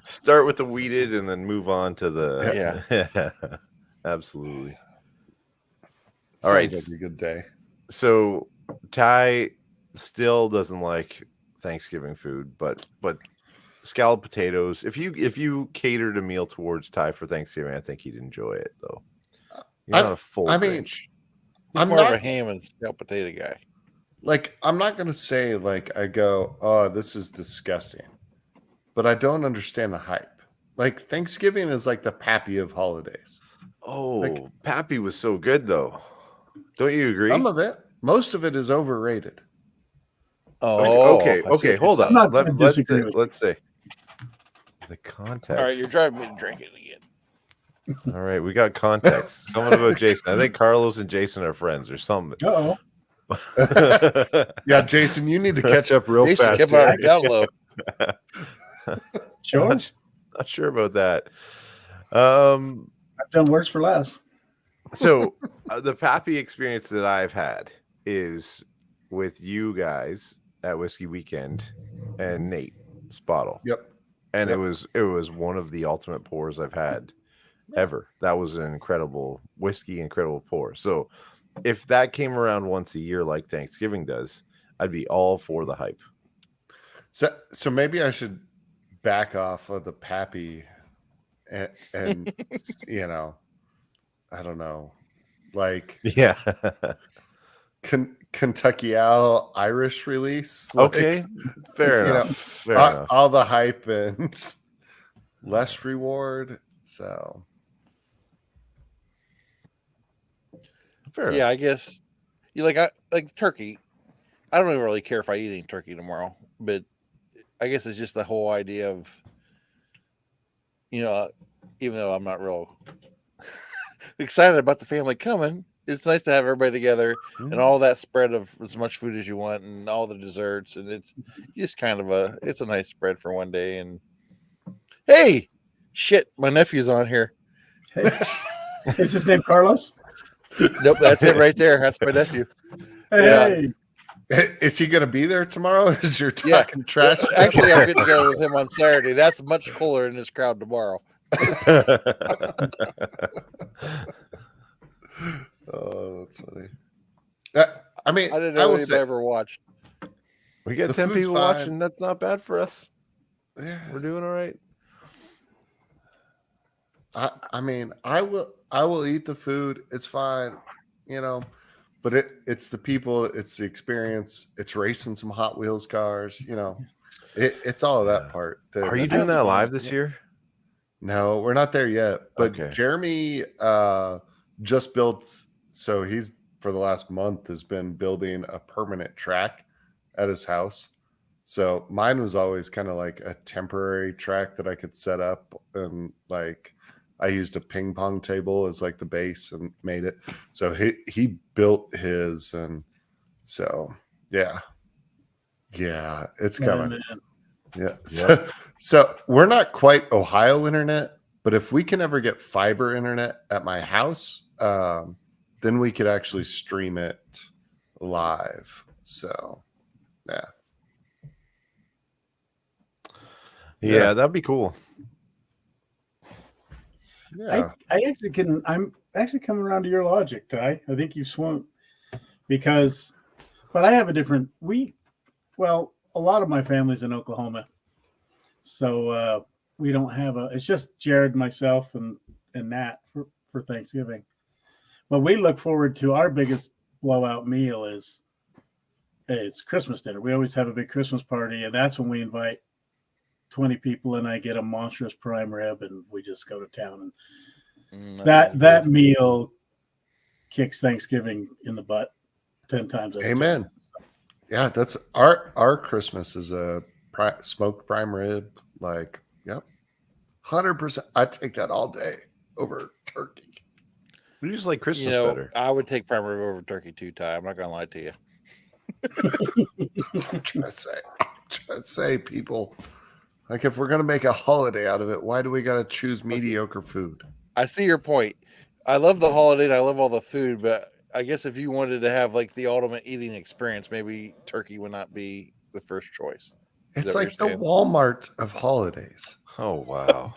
Start with the weeded and then move on to the Yeah. Absolutely. All right. Sounds like a good day. So Ty still doesn't like Thanksgiving food, but scalloped potatoes. If you catered a meal towards Ty for Thanksgiving, I think he'd enjoy it though. You're I- not a full I mean, Grinch. I'm I'm more of not a ham and scalloped potato guy. like I'm not gonna say like I go, oh, this is disgusting, but I don't understand the hype. Like Thanksgiving is like the pappy of holidays. Oh, like- Pappy was so good though. Don't you agree? Some of it, most of it is overrated. Oh, okay, I see what okay, you're hold saying. on. I'm not gonna Let's disagree say, with let's say the context. All right, you're driving me to drink it again. All right, we got context. Something about Jason. I think Carlos and Jason are friends or something. Uh-oh. Yeah, Jason, you need to catch up real Jason fast. kept our here. down low. Sure. Not sure about that. I've done worse for less. So the Pappy experience that I've had is with you guys at Whiskey Weekend and Nate Spottle. Yep. And Yep. it was one of the ultimate pours I've had ever. That was an incredible whiskey, incredible pour. So if that came around once a year like Thanksgiving does, I'd be all for the hype. So maybe I should back off of the pappy and you know, I don't know, like Yeah. Kentucky Owl Irish release. Like, Okay. Fair you know, enough. Fair enough. all the hype and less reward. So Fair enough. Yeah, I guess you I like turkey. I don't even really care if I eat any turkey tomorrow, but I guess it's just the whole idea of, even though I'm not real excited about the family coming, it's nice to have everybody together and all that spread of as much food as you want and all the desserts, and it's just kind of it's a nice spread for one day. And hey, shit, my nephew's on here. Hey. Is his name Carlos? Nope, that's it right there. That's my nephew. Yeah. Hey. Is he going to be there tomorrow? Is you're Yeah. talking trash? Actually, I'm getting together with him on Saturday. That's much cooler in this crowd tomorrow. Oh, that's funny. I mean, I didn't I know will anybody say, ever watched. We got The 10 food's people fine. watching. That's not bad for us. yeah, We're doing all right. I mean, I will eat the food. It's fine, you know, but it's the people, it's the experience, it's racing some Hot Wheels cars, you know. It's all of that Yeah. part. Are you that's doing that fun. live this year? No, we're not there yet. But Okay. Jeremy just built, so he's for the last month has been building a permanent track at his house. So mine was always kind of like a temporary track that I could set up, and like I used a ping pong table as like the base and made it. So he built his, and so yeah. Yeah, it's coming. And, Yeah. So we're not quite Ohio internet, but if we can ever get fiber internet at my house, then we could actually stream it live. So yeah. Yeah, that'd be cool. Yeah. I'm actually coming around to your logic, Ty. I think you swung because, but I have a different, a lot of my family's in Oklahoma. So we don't have it's just Jared, myself, and Nat for Thanksgiving. But we look forward to our biggest blowout meal it's Christmas dinner. We always have a big Christmas party, and that's when we invite 20 people, and I get a monstrous prime rib, and we just go to town. And that meal kicks Thanksgiving in the butt 10 times out of 10. Amen. Yeah, that's our Christmas is a smoked prime rib. Like, yep, 100%. I'd take that all day over turkey. We just like Christmas better. I would take prime rib over turkey too, Ty. I'm not gonna lie to you. I'm trying to say, people, like, if we're gonna make a holiday out of it, why do we gotta choose mediocre food? I see your point. I love the holiday and I love all the food, but I guess if you wanted to have like the ultimate eating experience, maybe turkey would not be the first choice. It's like the Walmart of holidays. Oh wow!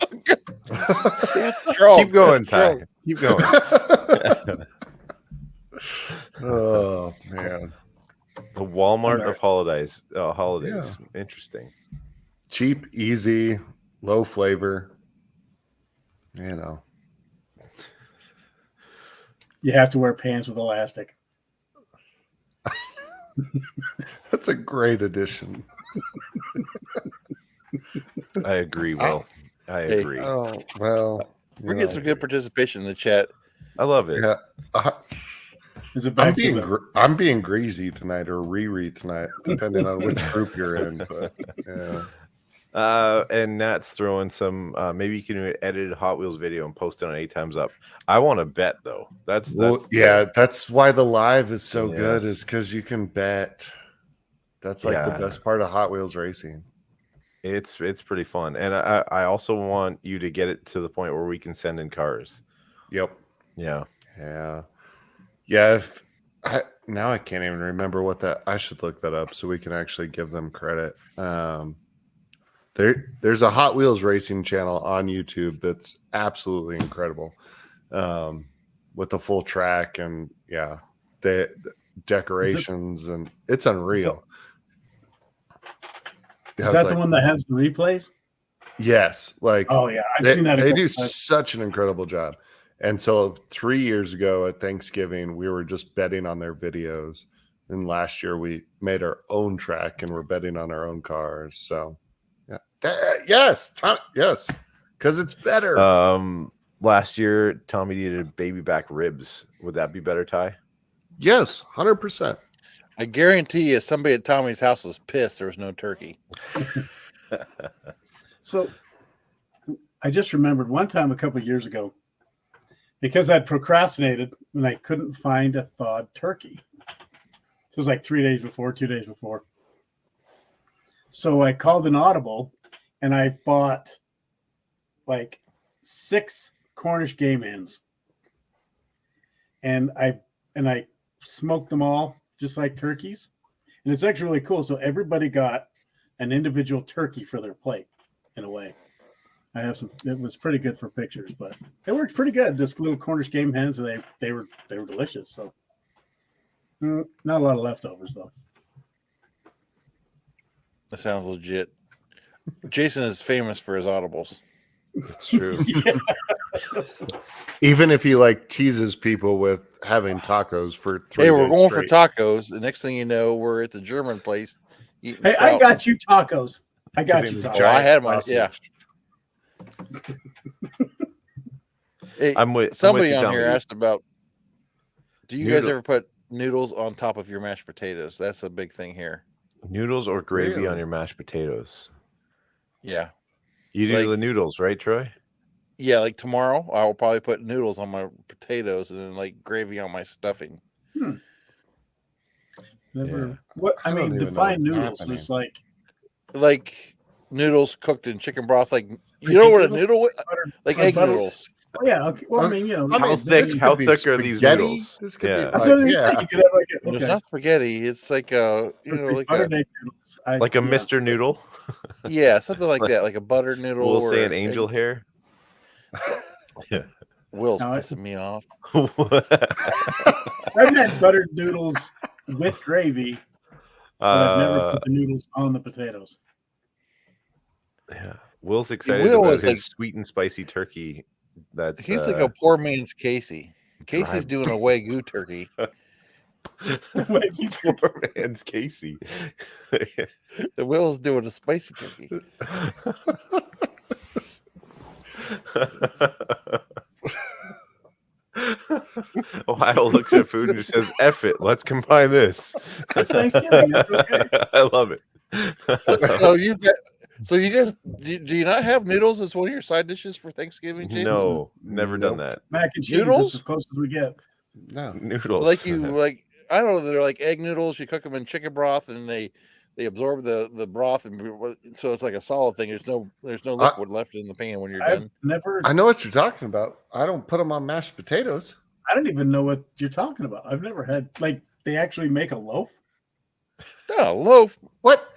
Strong. Keep going, That's Ty. strong. Keep going. Oh man, The Walmart of holidays. Holidays. Yeah. Interesting. Cheap, easy, low flavor. You know. You have to wear pants with elastic. That's a great addition. I agree, Will. I agree. Oh well, we're getting some good participation in the chat. I love it. Yeah. Is it back I'm being greasy tonight or Riri tonight, depending on which group you're in. But yeah. And Nat's throwing some. Maybe you can do an edited Hot Wheels video and post it on 8 Times Up. I want to bet though. That's why the live is so good, is because you can bet. That's like the best part of Hot Wheels racing. It's pretty fun, and I also want you to get it to the point where we can send in cars. Yep. Yeah. Now I can't even remember what that. I should look that up so we can actually give them credit. There's a Hot Wheels racing channel on YouTube that's absolutely incredible, with the full track and the decorations, and it's unreal. Is that the one that has the replays? Yes. Like, oh yeah, I've seen that. They do such an incredible job. And so 3 years ago at Thanksgiving, we were just betting on their videos. And last year we made our own track and we're betting on our own cars. So yes, because it's better. Last year Tommy did baby back ribs. Would that be better, Ty? Yes, 100%. I guarantee you, somebody at Tommy's house was pissed there was no turkey. So I just remembered one time a couple of years ago, because I'd procrastinated and I couldn't find a thawed turkey. So it was like 2 days before. So I called an Audible and I bought like 6 Cornish game hens. And I smoked them all just like turkeys. and it's actually really cool. So everybody got an individual turkey for their plate, in a way. I have some. It was pretty good for pictures, but it worked pretty good. Just little Cornish game hens, and they were delicious. So not a lot of leftovers though. That sounds legit. Jason is famous for his audibles. It's true. Even if he like teases people with having tacos for 3 Hey, we're days going straight. for tacos. The next thing you know, we're at the German place. eating Hey, I trout. got you tacos. I got you Giving tacos. Oh, I had giant mine, yeah. sausage. Hey, I'm with somebody you, on Tommy. here asked about, do you guys Noodle- ever put noodles on top of your mashed potatoes? That's a big thing here. Noodles or gravy on Really? your mashed potatoes. Yeah. You do Like- the noodles, right, Troy? Yeah, like tomorrow, I will probably put noodles on my potatoes and then like gravy on my stuffing. Never. Yeah. What I I don't mean, even know define what's noodles. happening. It's like Like noodles cooked in chicken broth. Like, you know what a noodles? noodle? butter. Like or egg butter- noodles. Oh, yeah. Okay. Well, I mean, you know, I mean, How this thick? could How be thick are these spaghetti. noodles? This could Yeah. be that's like, what I'm yeah. saying. You could have like It's okay. not spaghetti. It's like a, you know, like a, Butter-baked noodles. Like a yeah. Mr. Noodle? yeah, something like that, like a butter noodle. We'll or say an angel hair. Will's No, I- pissing me off. I've had buttered noodles with gravy, but I've never uh, put the noodles on the potatoes. yeah. Will's excited Will about is his like- sweet and spicy turkey. That's He's like a poor man's Casey. Casey's Drive- doing a Wagyu turkey. Like, you- poor man's Casey. The Will's doing a spicy turkey. Ohio looks at food and just says, F it, let's combine this. It's Thanksgiving. It's okay. I love it. So you guys do you not have noodles as one of your side dishes for Thanksgiving, Jason? No, never done that. Mac and cheese. Noodles? It's as close as we get. No. Noodles. Like I don't know, they're like egg noodles. You cook them in chicken broth and they absorb the broth, and so it's like a solid thing. There's no liquid left in the pan when you're I've done. never. I know what you're talking about. I don't put them on mashed potatoes. I don't even know what you're talking about. I've never had like they actually make a loaf. No, loaf. What?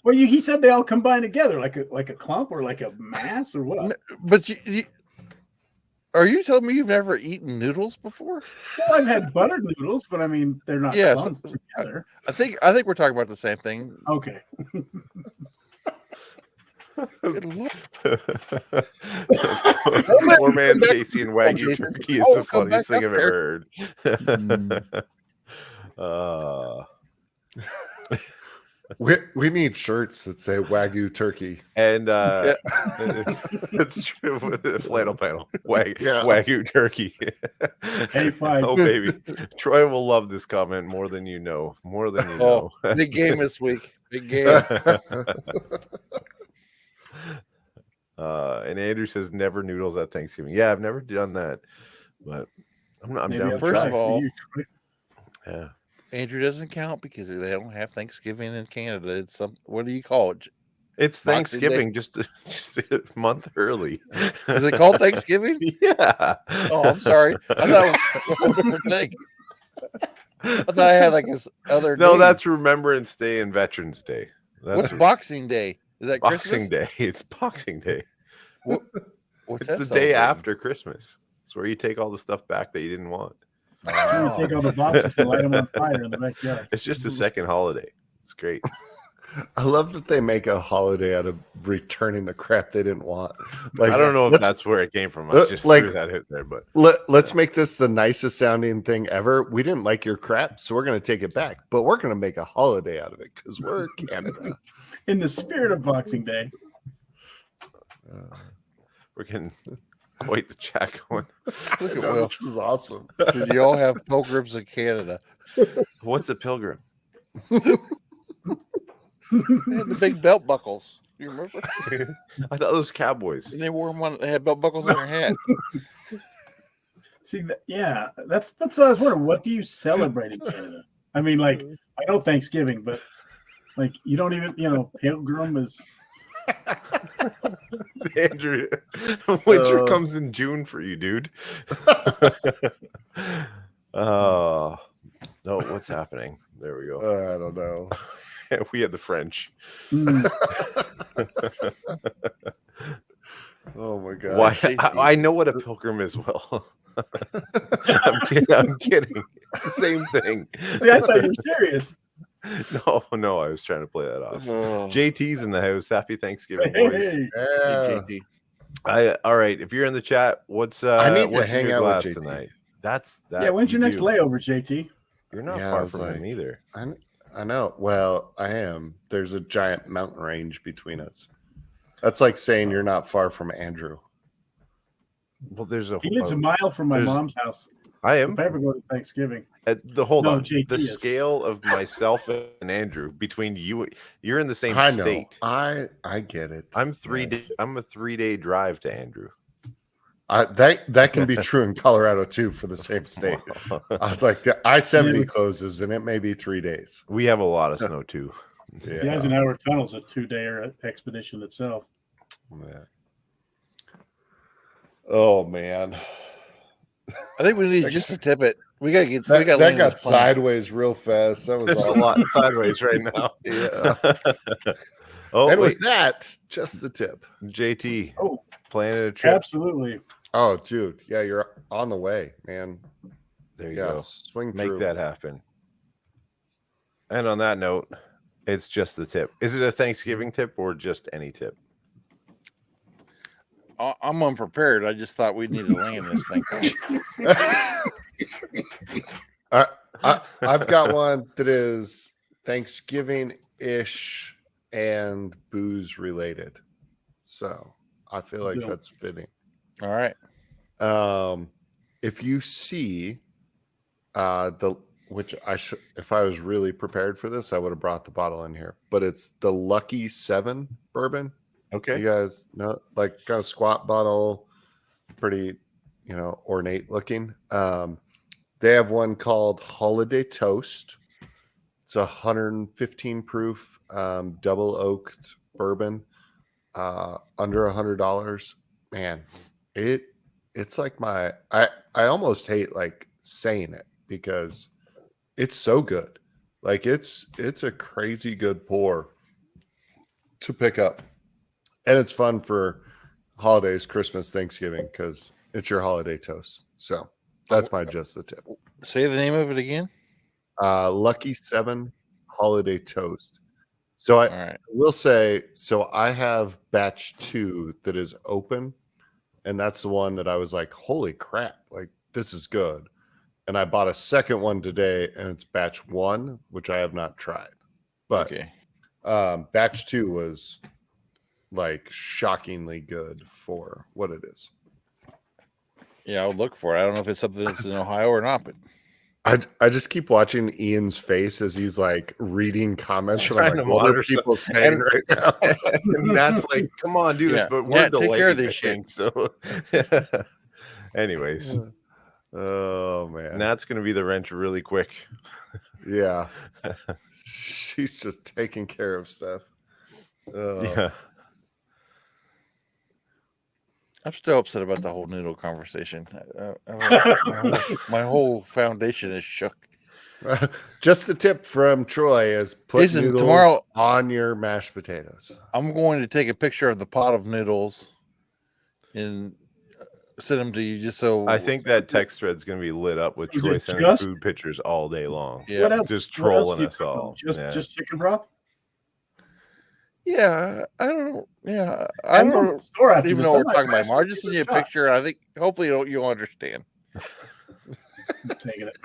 Well, he said they all combine together like a clump or like a mass or what? But are you telling me you've never eaten noodles before? Well, I've had buttered noodles, but I mean they're not Yes. clumped together. I think we're talking about the same thing. Okay. Good Lord. Poor man Come back- Casey and Wagyu Jason. turkey is Oh, the come funniest back thing up I've ever there. heard. We need shirts that say Wagyu turkey. And it's true with the flannel panel. Yeah. Wagyu turkey. A5. Oh baby. Troy will love this comment more than you know. More than you know. Oh, big game this week. Big game. And Andrew says never noodles at Thanksgiving. Yeah, I've never done that, but I'm Maybe down I'll for First try of for all- you, Troy. yeah. Andrew doesn't count because they don't have Thanksgiving in Canada. It's some, what do you call it? It's Boxing Day. Thanksgiving just a month early. Is it called Thanksgiving? Yeah. Oh, I'm sorry. I thought it was a whole different thing. I thought I had like this other. No, name. that's Remembrance Day and Veterans Day. That's What's Boxing Day? Is that Boxing Christmas? Day? It's Boxing Day. What's It's that the day celebrating? after Christmas. It's where you take all the stuff back that you didn't want. So we take all the boxes and light them on fire in the backyard. It's just a second holiday. It's great. I love that they make a holiday out of returning the crap they didn't want. Like, I don't know if let's- that's where it came from. I Uh, just like- threw that in there, but Let's make this the nicest sounding thing ever. We didn't like your crap, so we're going to take it back, but we're going to make a holiday out of it because we're Canada. In the spirit of Boxing Day, we're getting quite the chat going. Look at No, Will. this is awesome. Did you all have pilgrims in Canada? What's a pilgrim? They had the big belt buckles. You remember? I thought it was cowboys. And they wore them on. They had belt buckles in their hat. see that? Yeah, that's what I was wondering. What do you celebrate in Canada? I mean, like I know Thanksgiving, but like you don't even Pilgrim is. Andrew, winter Uh, comes in June for you, dude. Oh no, What's happening? There we go. I don't know. We had the French. Mm. Oh my god. Why? JT. I know what a pilgrim is. Well, I'm kidding. It's the same thing. See, I thought you were serious. No, I was trying to play that off. Oh, JT's in the house. Happy Thanksgiving, Hey, boys. hey. Yeah. JT. All right. If you're in the chat, what's I need to what's in hang your out glass with JT. tonight? That's that. Yeah, when's your you next do. layover, JT? You're not Yeah, I far was from him like- either. I know. Well, I am. There's a giant mountain range between us. That's like saying you're not far from Andrew. Well, there's a. He lives a mile from my There's- mom's house. I am. If I ever go to Thanksgiving, Hold No, on. JT The is. scale of myself and Andrew between you, you're in the same I know. state. I get it. I'm Yes. I'm a 3-day drive to Andrew. That can be true in Colorado too for the same state. I was like, the I-70 Yeah. closes and it may be 3 days. We have a lot of snow too. Yeah. the Eisenhower Tunnel's a 2-day expedition itself. Yeah. Oh man, I think we need just to tip it. We gotta get. that, we gotta that land got this plane. sideways real fast. That was There's a all. lot sideways right now. Yeah. Oh, And wait, with that, just the tip. JT, Oh, planning a trip. absolutely. Oh, dude, yeah, you're on the way, man. There you Yeah, go. swing Make through. that happen. And on that note, it's just the tip. Is it a Thanksgiving tip or just any tip? I'm unprepared. I just thought we needed to land this thing. I've got one that is Thanksgiving-ish and booze related. So I feel like Yeah. that's fitting. All right. If you see which I should, if I was really prepared for this, I would have brought the bottle in here, but it's the Lucky 7 bourbon. Okay. You guys know, like, kind of squat bottle, pretty, ornate looking. They have one called Holiday Toast. It's 115 proof, double oaked bourbon, under $100. Man, it's like I almost hate like saying it because it's so good. Like it's a crazy good pour to pick up. And it's fun for holidays, Christmas, Thanksgiving, because it's your holiday toast. So that's my just the tip. Say the name of it again. Lucky 7 Holiday Toast. So I All right. will say, so I have batch 2 that is open, and that's the one that I was like, holy crap, like this is good. And I bought a second one today, and it's batch 1, which I have not tried. But Okay. batch 2 was like shockingly good for what it is. Yeah, I'll look for it. I don't know if it's something that's in Ohio or not, but I just keep watching Ian's face as he's like reading comments. And I'm Trying like, to what are monitor people saying right now? And that's like, come on, do this, Yeah. but we're Yeah, take delayed, care of I this shit. think, so anyways, Oh man, and that's gonna be the wrench really quick. yeah. She's just taking care of stuff. Yeah. I'm still upset about the whole noodle conversation. My whole foundation is shook. Just the tip from Troy is put Jason, noodles tomorrow- on your mashed potatoes. I'm going to take a picture of the pot of noodles and send them to you just so I think that text thread's gonna be lit up with Is Troy it sending just- food pictures all day long. Yeah. What else? Just what else trolling do you us cook on? all. Just Yeah. just chicken broth. Yeah, I don't. Yeah, I I know don't the store after even this. know I'm what we're like, talking about. "Let's I just give send it you a shot." picture. And I think hopefully you'll understand. I'm taking it.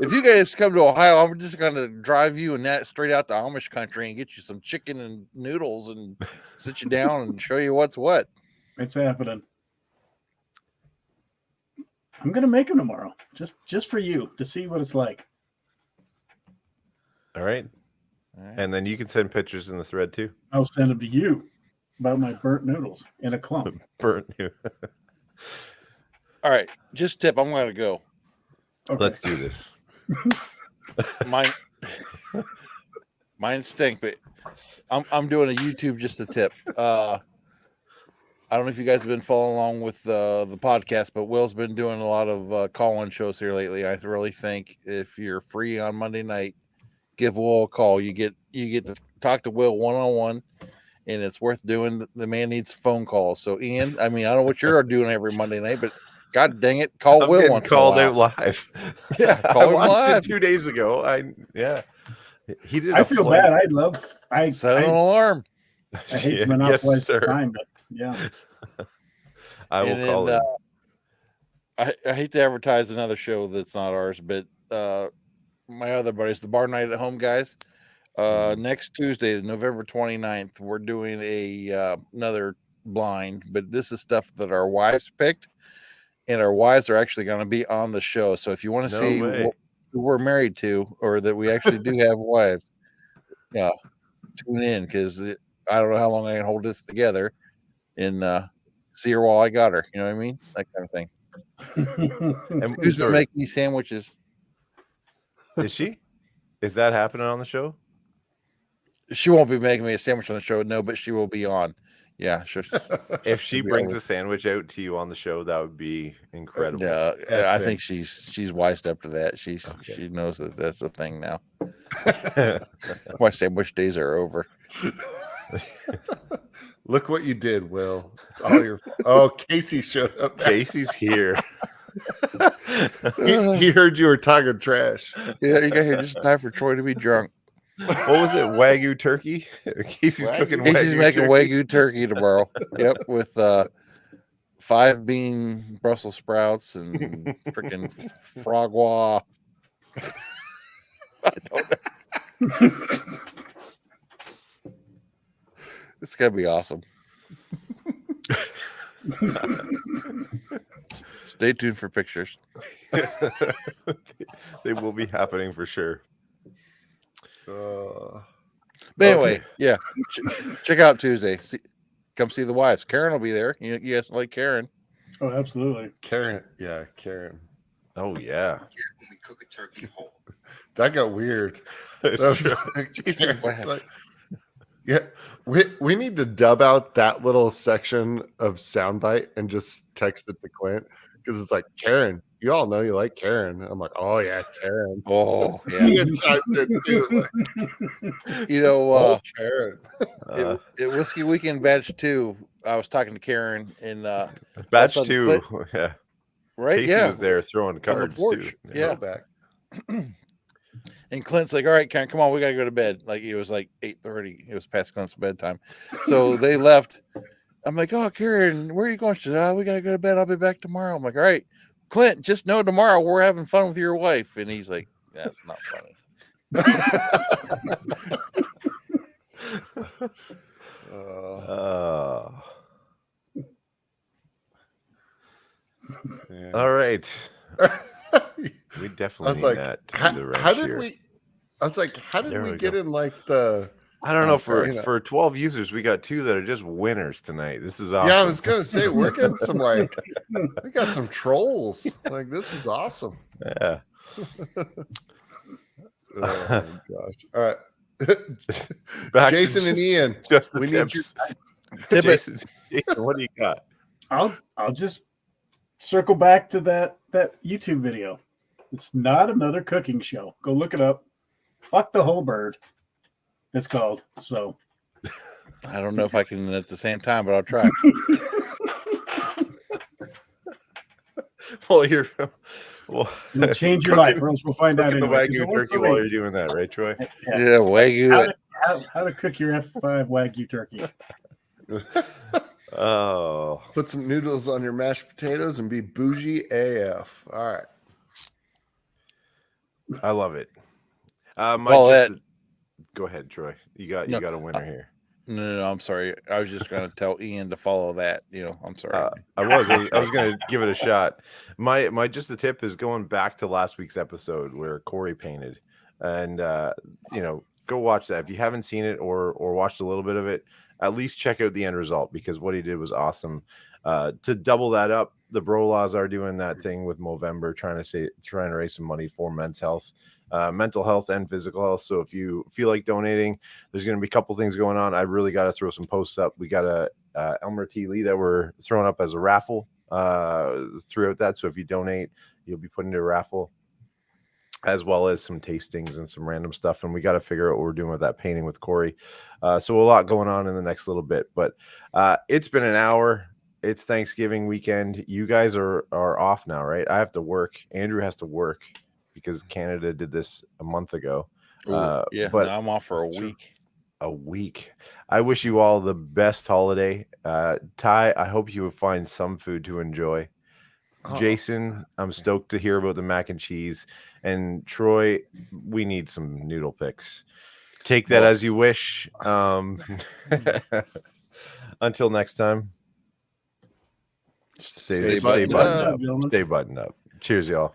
If you guys come to Ohio, I'm just going to drive you and that straight out to Amish country and get you some chicken and noodles and sit you down and show you what's what. It's happening. I'm gonna make them tomorrow, just for you to see what it's like. All right. All right. And then you can send pictures in the thread too. I'll send them to you about my burnt noodles in a clump. Burnt you. All right, just tip. I'm going to go. Okay. Let's do this. Mine stink, but I'm doing a YouTube just a tip. I don't know if you guys have been following along with the podcast, but Will's been doing a lot of call-in shows here lately. I really think if you're free on Monday night, give Will a call. You get to talk to Will one-on-one, and it's worth doing. The man needs phone calls. So Ian, I mean, I don't know what you're doing every Monday night, but God dang it, call I'm Will getting once called in a out while. live. Yeah, I call him watched live. it 2 days ago. He did. I feel bad. I Set an alarm. I hate Yeah, to monopolize yes, sir. time, but yeah. I will And call then, him. I hate to advertise another show that's not ours, but my other buddies, the Bar Night at Home guys, next Tuesday, November 29th, we're doing another blind, but this is stuff that our wives picked, and our wives are actually going to be on the show. So if you want to No see way. who we're married to, or that we actually do have wives, yeah, tune in, because I don't know how long I can hold this together and see her while I got her. You know what I mean? That kind of thing. And Who's been sorry, making these sandwiches? is she? Is that happening on the show? She won't be making me a sandwich on the show, no, but she will be on. Yeah, sure. If she Should be brings over. a sandwich out to you on the show, that would be incredible. Yeah, Yeah, I thanks. think she's wised up to that. She knows that that's a thing now. My sandwich days are over. Look what you did, Will. It's all your. Oh, Casey showed up. Casey's here. He heard you were talking trash. Yeah, you got here just in time for Troy to be drunk. What was it? Wagyu turkey? Casey's cooking Casey's Wagyu making turkey. Wagyu turkey tomorrow. Yep, with 5 bean Brussels sprouts and freaking frogwa. I don't know. It's gonna be awesome. Stay tuned for pictures. They will be happening for sure. Uh, But anyway, Okay. yeah, check out Tuesday. Come see the wives. Karen will be there. You guys like Karen? Oh, absolutely. Karen. Yeah, Karen. Oh yeah. When we cook a turkey whole. That got weird. It's That was true. like- Jesus. like- yeah, we need to dub out that little section of soundbite and just text it to Clint, because it's like, Karen, you all know you like Karen. I'm like, oh yeah, Karen. Oh, yeah. Ian chimes in too. Like, You know, oh, Karen. at Whiskey Weekend Batch 2, I was talking to Karen and Batch also the 2. Yeah. right, Casey yeah, was there throwing the cards porch. too. Yeah. Back. And Clint's like, all right, Karen, come on, we gotta go to bed. Like it was like 8:30. It was past Clint's bedtime. So they left. I'm like, oh, Karen, where are you going? She said, we gotta go to bed. I'll be back tomorrow. I'm like, all right, Clint, just know tomorrow we're having fun with your wife. And he's like, that's not funny. Yeah. All right. We I definitely was need like, that to how, do the rest how did here. we? I was like, how did There we we get go. in like the? I don't know. for, you know. For 12 users, we got 2 that are just winners tonight. This is awesome. Yeah, I was gonna say we're getting some like we got some trolls. Like this is awesome. Yeah. Oh my gosh! All right, Back to Jason and Ian, just the we need tips. Tip it. Jason, what do you got? I'll just circle back to that YouTube video. It's not another cooking show. Go look it up. Fuck the whole bird. It's called. So I don't know if I can at the same time, but I'll try. Well, it'll change your life, or else we'll find out cooking the anyway. 'cause it Wagyu worked turkey for me. while you're doing that, right, Troy? Yeah. Yeah, Wagyu. How to cook your F5 Wagyu turkey. Oh, put some noodles on your mashed potatoes and be bougie AF. All right. I love it. Go ahead, Troy. You got a winner here. No, I'm sorry. I was just gonna tell Ian to follow that. I'm sorry. I was going to give it a shot. My just the tip is going back to last week's episode where Corey painted, and go watch that if you haven't seen it or watched a little bit of it. At least check out the end result, because what he did was awesome. To double that up, the Brolaws are doing that thing with Movember, trying to raise some money for men's health, mental health, and physical health. So if you feel like donating, there's going to be a couple things going on. I really got to throw some posts up. We got Elmer T. Lee that we're throwing up as a raffle throughout that. So if you donate, you'll be put into a raffle, as well as some tastings and some random stuff. And we got to figure out what we're doing with that painting with Corey. So a lot going on in the next little bit. But it's been an hour. It's Thanksgiving weekend. You guys are off now, right? I have to work. Andrew has to work because Canada did this a month ago. Yeah, but no, I'm off for a week. A week. I wish you all the best holiday. Ty, I hope you find some food to enjoy. Oh. Jason, I'm stoked to hear about the mac and cheese. And Troy, we need some noodle picks. Take that as you wish. Until next time. Stay buttoned up. gentlemen. Stay buttoned up. Cheers, y'all.